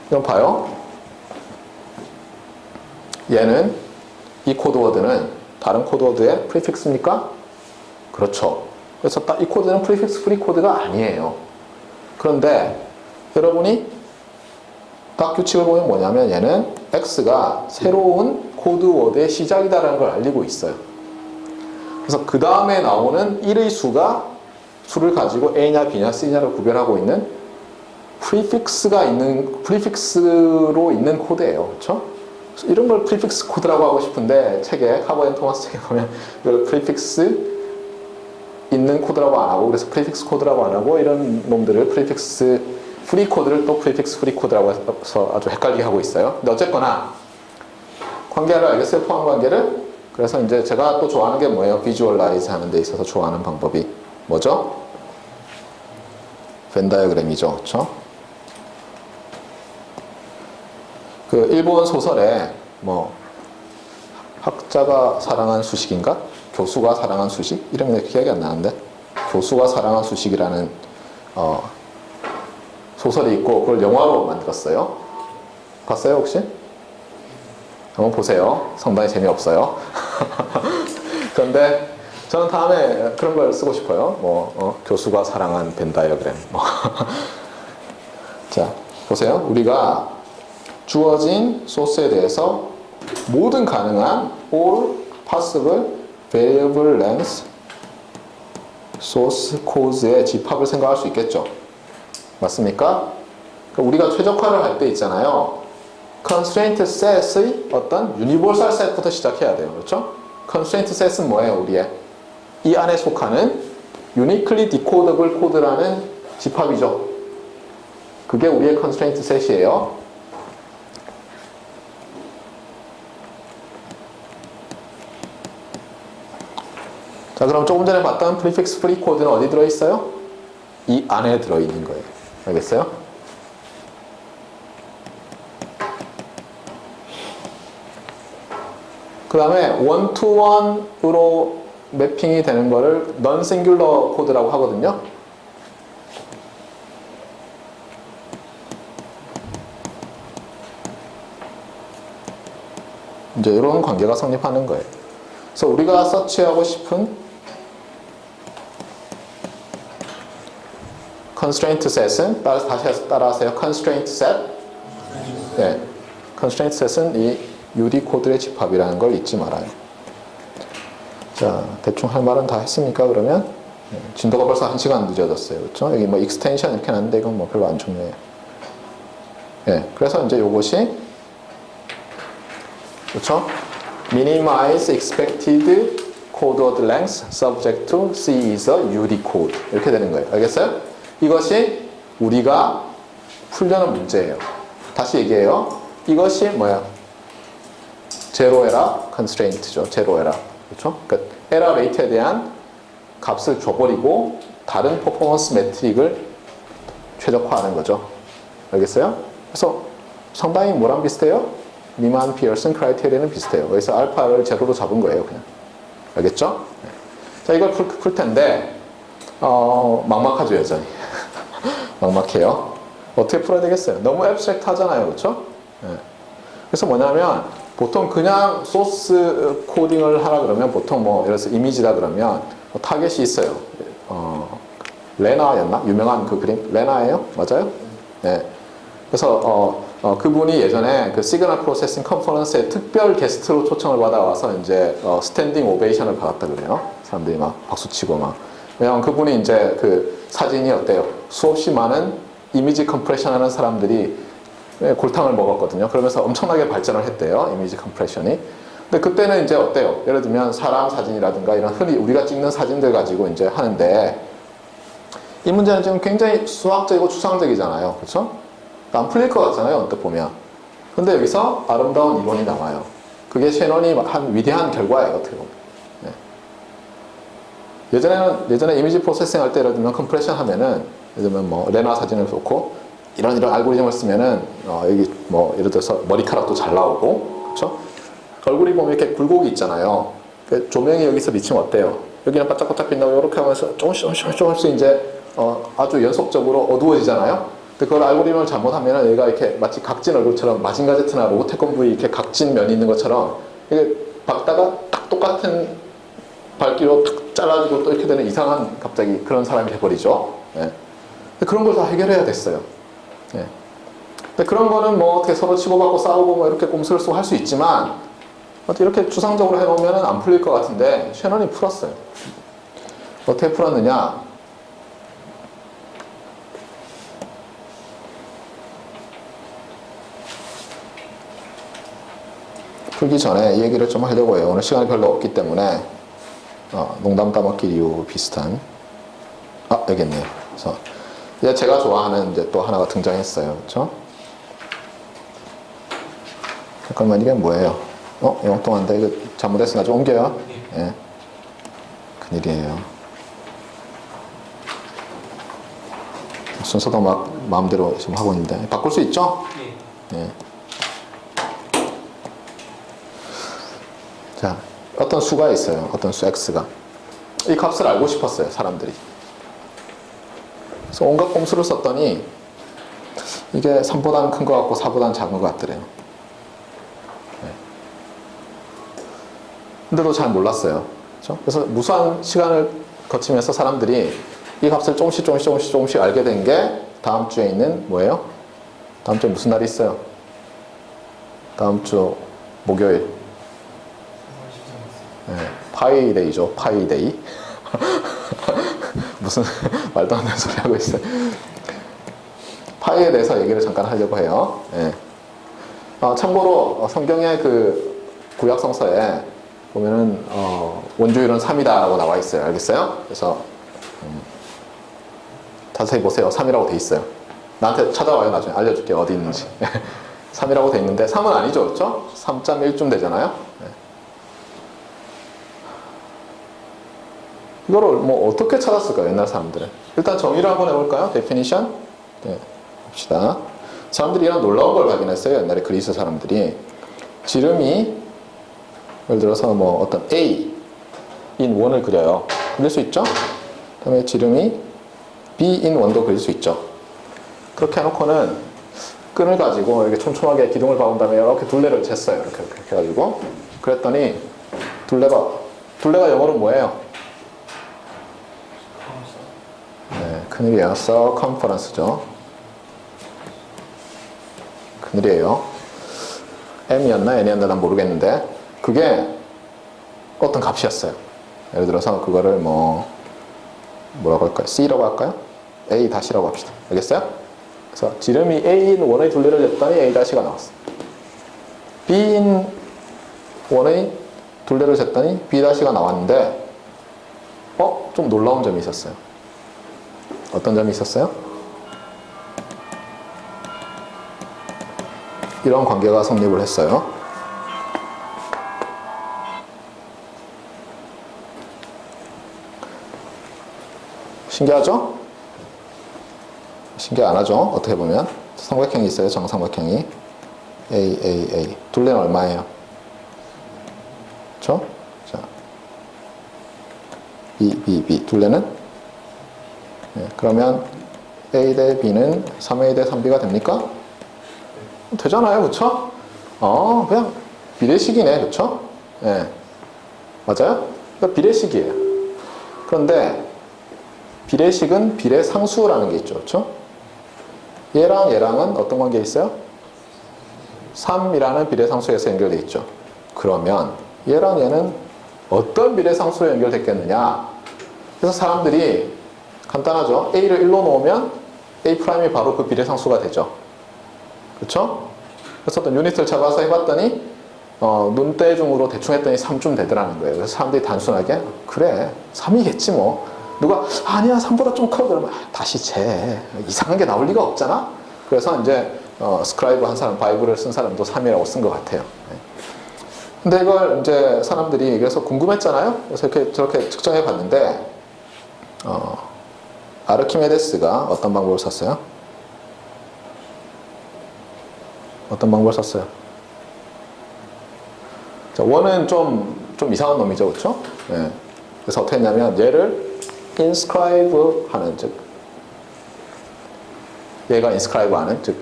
이건 봐요. 얘는 이 코드워드는 다른 코드워드의 프리픽스입니까? 그렇죠. 그래서 딱 이 코드는 프리픽스 프리 코드가 아니에요. 그런데 여러분이 딱 규칙을 보면 뭐냐면 얘는 X가 새로운 코드워드의 시작이다라는 걸 알리고 있어요. 그래서 그 다음에 나오는 1의 수를 가지고 A냐 B냐 C냐를 구별하고 있는 프리픽스로 있는 코드예요. 그렇죠? 이런 걸 프리픽스 코드라고 하고 싶은데 책에 카버 앤 토마스 책에 보면 이걸 프리픽스 있는 코드라고 안 하고 그래서 프리픽스 코드라고 안 하고 이런 놈들을 프리픽스 프리 코드를 또 프리픽스 프리 코드라고 해서 아주 헷갈리게 하고 있어요. 근데 어쨌거나 관계를 알겠어요? 포함 관계를? 그래서 이제 제가 또 좋아하는 게 뭐예요? 비주얼라이즈 하는 데 있어서 좋아하는 방법이 뭐죠? 벤 다이어그램이죠. 그렇죠? 그 일본 소설에 뭐 학자가 사랑한 수식인가? 교수가 사랑한 수식? 이름이 기억이 안 나는데 교수가 사랑한 수식이라는 소설이 있고 그걸 영화로 만들었어요. 봤어요 혹시? 한번 보세요. 상당히 재미없어요. 그런데 저는 다음에 그런 걸 쓰고 싶어요. 교수가 사랑한 벤 다이어그램. 자, 보세요. 우리가 주어진 소스에 대해서 모든 가능한 all possible variable length source code의 집합을 생각할 수 있겠죠. 맞습니까? 우리가 최적화를 할 때 있잖아요. constraint set의 어떤 universal set부터 시작해야 돼요. 그렇죠? constraint set은 뭐예요? 우리의 이 안에 속하는 uniquely decodable code라는 집합이죠. 그게 우리의 constraint set이에요. 자, 그럼 조금 전에 봤던 prefix free code는 어디 들어있어요? 이 안에 들어있는 거예요. 알겠어요? 그 다음에 원투원으로 매핑이 되는 거를 non-singular 코드라고 하거든요. 이제 이런 관계가 성립하는 거예요. 그래서 우리가 서치하고 싶은 constraint set은 다시 따라하세요. constraint set. 네, constraint set은 이 UD 코드의 집합이라는 걸 잊지 말아요. 자, 대충 할 말은 다 했습니까? 그러면 네, 진도가 벌써 1시간 늦어졌어요. 그렇죠? 여기 뭐 extension 이렇게 하는데 이건 뭐 별로 안 중요해요. 네, 그래서 이제 요것이 그렇죠? minimize expected code word length subject to C is a UD code 이렇게 되는 거예요. 알겠어요? 이것이 우리가 풀려는 문제예요. 다시 얘기해요. 이것이 뭐야? 제로 에러 컨스트레인트죠. 제로 에러. 그렇죠? 그러니까 에러 레이트에 대한 값을 줘버리고 다른 퍼포먼스 매트릭을 최적화하는 거죠. 알겠어요? 그래서 상당히 뭐랑 비슷해요? 니만 피어슨 크라이테리아는 비슷해요. 그래서 알파를 제로로 잡은 거예요. 그냥. 알겠죠? 네. 자, 이걸 풀 텐데 막막하죠, 여전히. 막막해요. 어떻게 풀어야 되겠어요? 너무 앱스트랙트 하잖아요. 그렇죠? 네. 그래서 뭐냐면 보통 그냥 소스 코딩을 하라 그러면 보통 뭐 예를 들어서 이미지다 그러면 뭐 타겟이 있어요. 레나였나? 유명한 그 그림? 레나예요? 맞아요? 네. 그래서 그분이 예전에 그 시그널 프로세싱 컨퍼런스에 특별 게스트로 초청을 받아와서 이제 스탠딩 오베이션을 받았다 그래요. 사람들이 막 박수치고 막. 왜냐면 그분이 이제 그 사진이 어때요? 수없이 많은 이미지 컴프레션 하는 사람들이 골탕을 먹었거든요. 그러면서 엄청나게 발전을 했대요. 이미지 컴프레션이. 근데 그때는 이제 어때요? 예를 들면 사람 사진이라든가 이런 흔히 우리가 찍는 사진들 가지고 이제 하는데 이 문제는 지금 굉장히 수학적이고 추상적이잖아요. 그렇죠? 안 풀릴 것 같잖아요. 언뜻 보면. 근데 여기서 아름다운 이론이 나와요. 그게 셰넌이 한 위대한 결과예요. 어떻게 보면. 네. 예전에 이미지 프로세싱 할 때 예를 들면 컴프레션 하면은 예를 들면 뭐 레나 사진을 놓고 이런 알고리즘을 쓰면은 여기 뭐 예를 들어서 머리카락도 잘 나오고 그렇죠? 얼굴이 보면 이렇게 굴곡이 있잖아요. 그 조명이 여기서 비치면 어때요? 여기는 바짝바짝 빛나고 이렇게 하면서 조금씩 이제 아주 연속적으로 어두워지잖아요. 근데 그걸 알고리즘을 잘못하면 얘가 이렇게 마치 각진 얼굴처럼 마징가제트나 로봇태권 부위 이렇게 각진 면이 있는 것처럼 이게 박다가 딱 똑같은 밝기로 탁 잘라지고 또 이렇게 되는 이상한 갑자기 그런 사람이 돼버리죠. 네. 그런 걸 다 해결해야 됐어요. 네. 근데 그런 거는 뭐 어떻게 서로 치고받고 싸우고 뭐 이렇게 꼼수를 할 수 있지만 이렇게 추상적으로 해놓으면 안 풀릴 것 같은데 셰넌이 풀었어요. 어떻게 풀었느냐? 풀기 전에 이 얘기를 좀 하려고 해요. 오늘 시간이 별로 없기 때문에 농담 따먹기 이후 비슷한 여기 있네요. 그래서 이제 제가 좋아하는 이제 또 하나가 등장했어요. 그렇죠? 잠깐만 이게 뭐예요? 영통한데 이거 잘못해서 나중에 옮겨요. 예. 큰일이에요. 순서도 막 마음대로 지금 하고 있는데 바꿀 수 있죠? 예. 자, 어떤 수가 있어요. 어떤 수 x가. 이 값을 알고 싶었어요. 사람들이. 그래서 온갖 꼼수를 썼더니 이게 3보다는 큰 것 같고 4보다는 작은 것 같더래요. 네. 근데도 잘 몰랐어요. 그렇죠? 그래서 무수한 시간을 거치면서 사람들이 이 값을 조금씩 알게 된 게 다음 주에 있는 뭐예요? 다음 주에 무슨 날이 있어요? 다음 주 목요일. 네, 파이데이죠. 파이데이. 무슨 말도 안 되는 소리 하고 있어요. 파이에 대해서 얘기를 잠깐 하려고 해요. 네. 참고로 성경의 그 구약 성서에 보면은 원주율은 3이다라고 나와 있어요. 알겠어요? 그래서 자세히 보세요. 3이라고 돼 있어요. 나한테 찾아와요. 나중에 알려줄게 어디 있는지. 3이라고 돼 있는데 3은 아니죠. 그렇죠? 3.1쯤 되잖아요. 네. 이거를 뭐 어떻게 찾았을까요? 옛날 사람들은. 일단 정의를 한번 해볼까요? definition. 네, 봅시다. 사람들이 이런 놀라운 걸 발견했어요. 옛날에 그리스 사람들이. 지름이 예를 들어서 뭐 어떤 A in 1을 그려요. 그릴 수 있죠? 그 다음에 지름이 B in 1도 그릴 수 있죠. 그렇게 해놓고는 끈을 가지고 이렇게 촘촘하게 기둥을 박은 다음에 이렇게 둘레를 쟀어요. 이렇게 해가지고. 그랬더니 둘레가 영어로 뭐예요? 네, 큰일이에요. circumference죠. 큰일이에요. m이었나 n이었나 난 모르겠는데 그게 어떤 값이었어요. 예를 들어서 그거를 뭐라고 할까요? C라고 할까요? A 다시라고 합시다. 알겠어요? 그래서 지름이 A인 원의 둘레를 쟀더니 A 다시가 나왔어. B인 원의 둘레를 쟀더니 B 다시가 나왔는데 좀 놀라운 점이 있었어요. 어떤 점이 있었어요? 이런 관계가 성립을 했어요. 신기하죠? 신기해 안 하죠? 어떻게 보면 삼각형이 있어요. 정삼각형이 A 둘레는 얼마예요? 그렇죠? 자, B 둘레는 네, 그러면 A 대 B는 3A 대 3B가 됩니까? 되잖아요, 그렇죠? 그냥 비례식이네, 그렇죠? 네, 맞아요? 그러니까 비례식이에요. 그런데 비례식은 비례상수라는 게 있죠, 그렇죠? 얘랑 얘랑은 어떤 관계 있어요? 3이라는 비례상수에서 연결되어 있죠. 그러면 얘랑 얘는 어떤 비례상수로 연결됐겠느냐? 그래서 사람들이 간단하죠. A를 1로 놓으면 A'이 바로 그 비례상수가 되죠. 그렇죠? 그래서 어떤 유닛을 잡아서 해봤더니 눈대중으로 대충 했더니 3쯤 되더라는 거예요. 그래서 사람들이 단순하게 그래 3이겠지 뭐. 누가 아니야 3보다 좀 커 그러면 다시 재 이상한 게 나올 리가 없잖아. 그래서 이제 스크라이브 한 사람 바이블을 쓴 사람도 3이라고 쓴 것 같아요. 근데 이걸 이제 사람들이 그래서 궁금했잖아요. 그래서 이렇게 저렇게 측정해 봤는데 아르키메데스가 어떤 방법을 썼어요? 어떤 방법을 썼어요? 자, 원은 좀 이상한 놈이죠, 그렇죠? 네. 그래서 어떻게 했냐면 얘를 inscribe 하는 즉 얘가 inscribe 하는 즉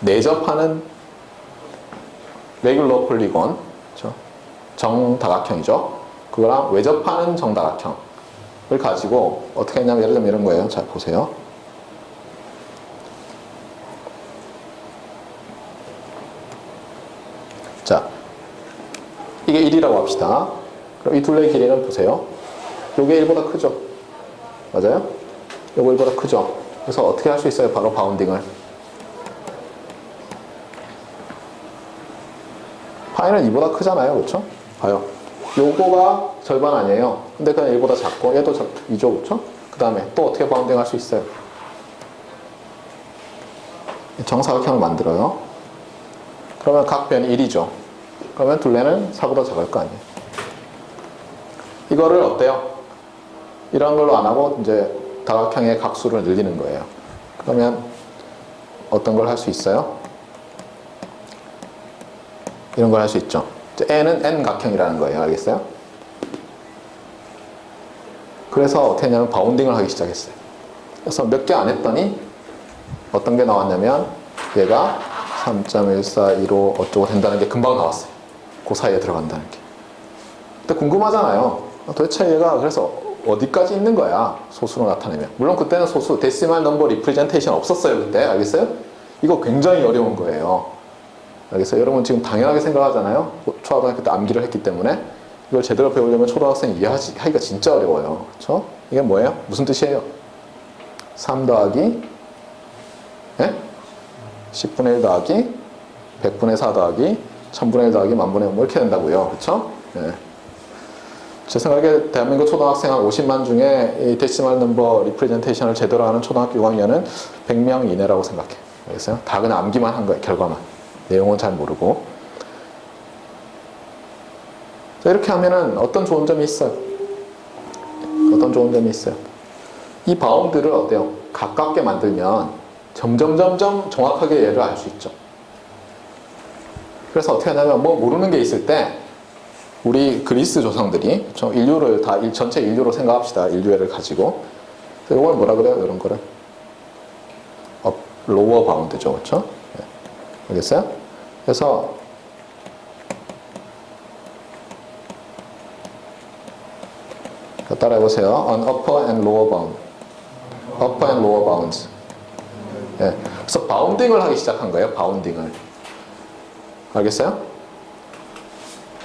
내접하는 regular polygon 그렇죠? 정다각형이죠. 그거랑 외접하는 정다각형을 가지고 어떻게 했냐면 예를 들면 이런 거예요. 자 보세요. 자 이게 1이라고 합시다. 그럼 이 둘레의 길이는 보세요. 요게 1보다 크죠? 맞아요? 요거 1보다 크죠? 그래서 어떻게 할 수 있어요? 바로 바운딩을. 파이는 2보다 크잖아요. 그렇죠? 봐요. 요거가 절반 아니에요. 근데 그냥 1보다 작고 얘도 2죠. 그렇죠? 그 다음에 또 어떻게 바운딩 할 수 있어요? 정사각형을 만들어요. 그러면 각 변이 1이죠. 그러면 둘레는 4보다 작을 거 아니에요. 이거를 어때요? 이런 걸로 안 하고 이제 다각형의 각수를 늘리는 거예요. 그러면 어떤 걸 할 수 있어요? 이런 걸 할 수 있죠. n은 n각형이라는 거예요. 알겠어요? 그래서 어떻게 했냐면 바운딩을 하기 시작했어요. 그래서 몇 개 안 했더니 어떤 게 나왔냐면 얘가 3.1415 어쩌고 된다는 게 금방 나왔어요. 그 사이에 들어간다는 게. 근데 궁금하잖아요. 도대체 얘가 그래서 어디까지 있는 거야? 소수로 나타내면. 물론 그때는 소수, 데시말 넘버 리프레젠테이션 없었어요. 그때. 알겠어요? 이거 굉장히 어려운 거예요. 알겠어요? 여러분 지금 당연하게 생각하잖아요. 초등학교 때 암기를 했기 때문에. 이걸 제대로 배우려면 초등학생이 이해하기가 진짜 어려워요. 그렇죠? 이게 뭐예요? 무슨 뜻이에요? 3 더하기 10분의 1 더하기 100분의 4 더하기 1000분의 1 더하기 1000분의 1 이렇게 된다고요. 그렇죠? 네. 제 생각에 대한민국 초등학생 한 50만 중에 이 데시말 넘버 리프레젠테이션을 제대로 하는 초등학교 6학년은 100명 이내라고 생각해요. 알겠어요? 다 그냥 암기만 한 거예요. 결과만. 내용은 잘 모르고. 자, 이렇게 하면은 어떤 좋은 점이 있어요? 어떤 좋은 점이 있어요? 이 바운드를 어때요? 가깝게 만들면 점점 정확하게 얘를 알 수 있죠. 그래서 어떻게 하냐면 뭐 모르는 게 있을 때 우리 그리스 조상들이 좀 인류를 다 전체 인류로 생각합시다. 인류애를 가지고. 그래서 이걸 뭐라 그래요? 이런 거를 로워 바운드죠, 그렇죠? 네. 알겠어요? 그래서 따라해 보세요. On upper and lower bound. upper and lower bounds. 예. 그래서 바운딩을 하기 시작한 거예요. 바운딩을. 알겠어요?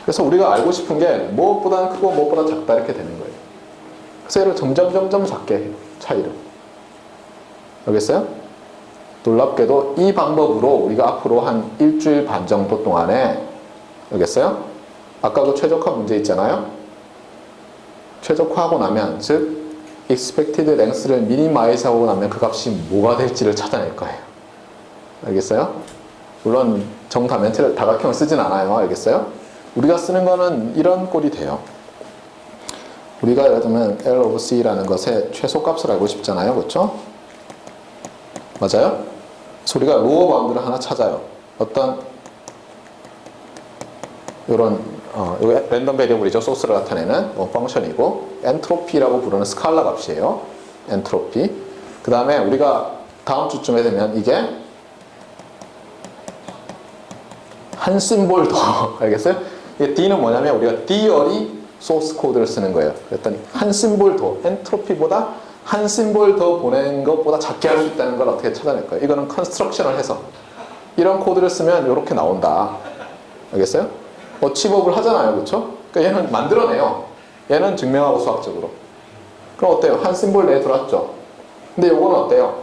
그래서 우리가 알고 싶은 게 무엇보다는 크고 무엇보다 작다 이렇게 되는 거예요. 그래서 얘를 점점 작게 해요. 차이를. 알겠어요? 놀랍게도 이 방법으로 우리가 앞으로 한 일주일 반 정도 동안에 알겠어요? 아까 그 최적화 문제 있잖아요. 최적화하고 나면 즉 expected length를 minimize 하고 나면 그 값이 뭐가 될지를 찾아낼 거예요. 알겠어요? 물론 정다멘트 다각형을 쓰진 않아요. 알겠어요? 우리가 쓰는 거는 이런 꼴이 돼요. 우리가 예를 들면 L of C라는 것의 최소값을 알고 싶잖아요. 그렇죠? 맞아요? 그래서 우리가 로어 바운드를 하나 찾아요. 어떤 이런 이거 랜덤 베리어블이죠. 소스를 나타내는 펑션이고 엔트로피라고 부르는 스칼라 값이에요. 엔트로피. 그 다음에 우리가 다음 주쯤에 되면 이게 한 심볼 더 알겠어요? 이게 D는 뭐냐면 우리가 D열이 소스 코드를 쓰는 거예요. 그랬더니 한 심볼 더 엔트로피보다 한 심볼 더 보낸 것보다 작게 할 수 있다는 걸 어떻게 찾아낼 거예요? 이거는 컨스트럭션을 해서 이런 코드를 쓰면 이렇게 나온다. 알겠어요? 어치버블 하잖아요. 그렇죠? 그러니까 얘는 만들어내요. 얘는 증명하고 수학적으로. 그럼 어때요? 한 심볼 내에 들어왔죠. 근데 요거는 어때요?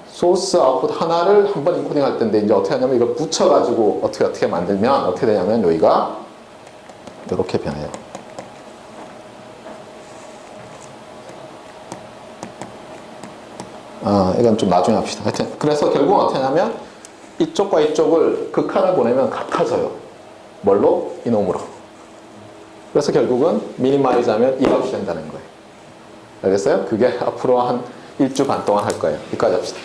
소스 아웃풋 하나를 한번 인코딩 할 텐데 이제 어떻게 하냐면 이걸 붙여가지고 어떻게 만들면 어떻게 되냐면 여기가 이렇게 변해요. 이건 좀 나중에 합시다. 하여튼 그래서 결국은 어떻게 하냐면 이쪽과 이쪽을 극한을 보내면 같아져요. 뭘로? 이놈으로. 그래서 결국은 미니마이즈 하면 이 값이 된다는 거예요. 알겠어요? 그게 앞으로 한 일주 반 동안 할 거예요. 여기까지 합시다.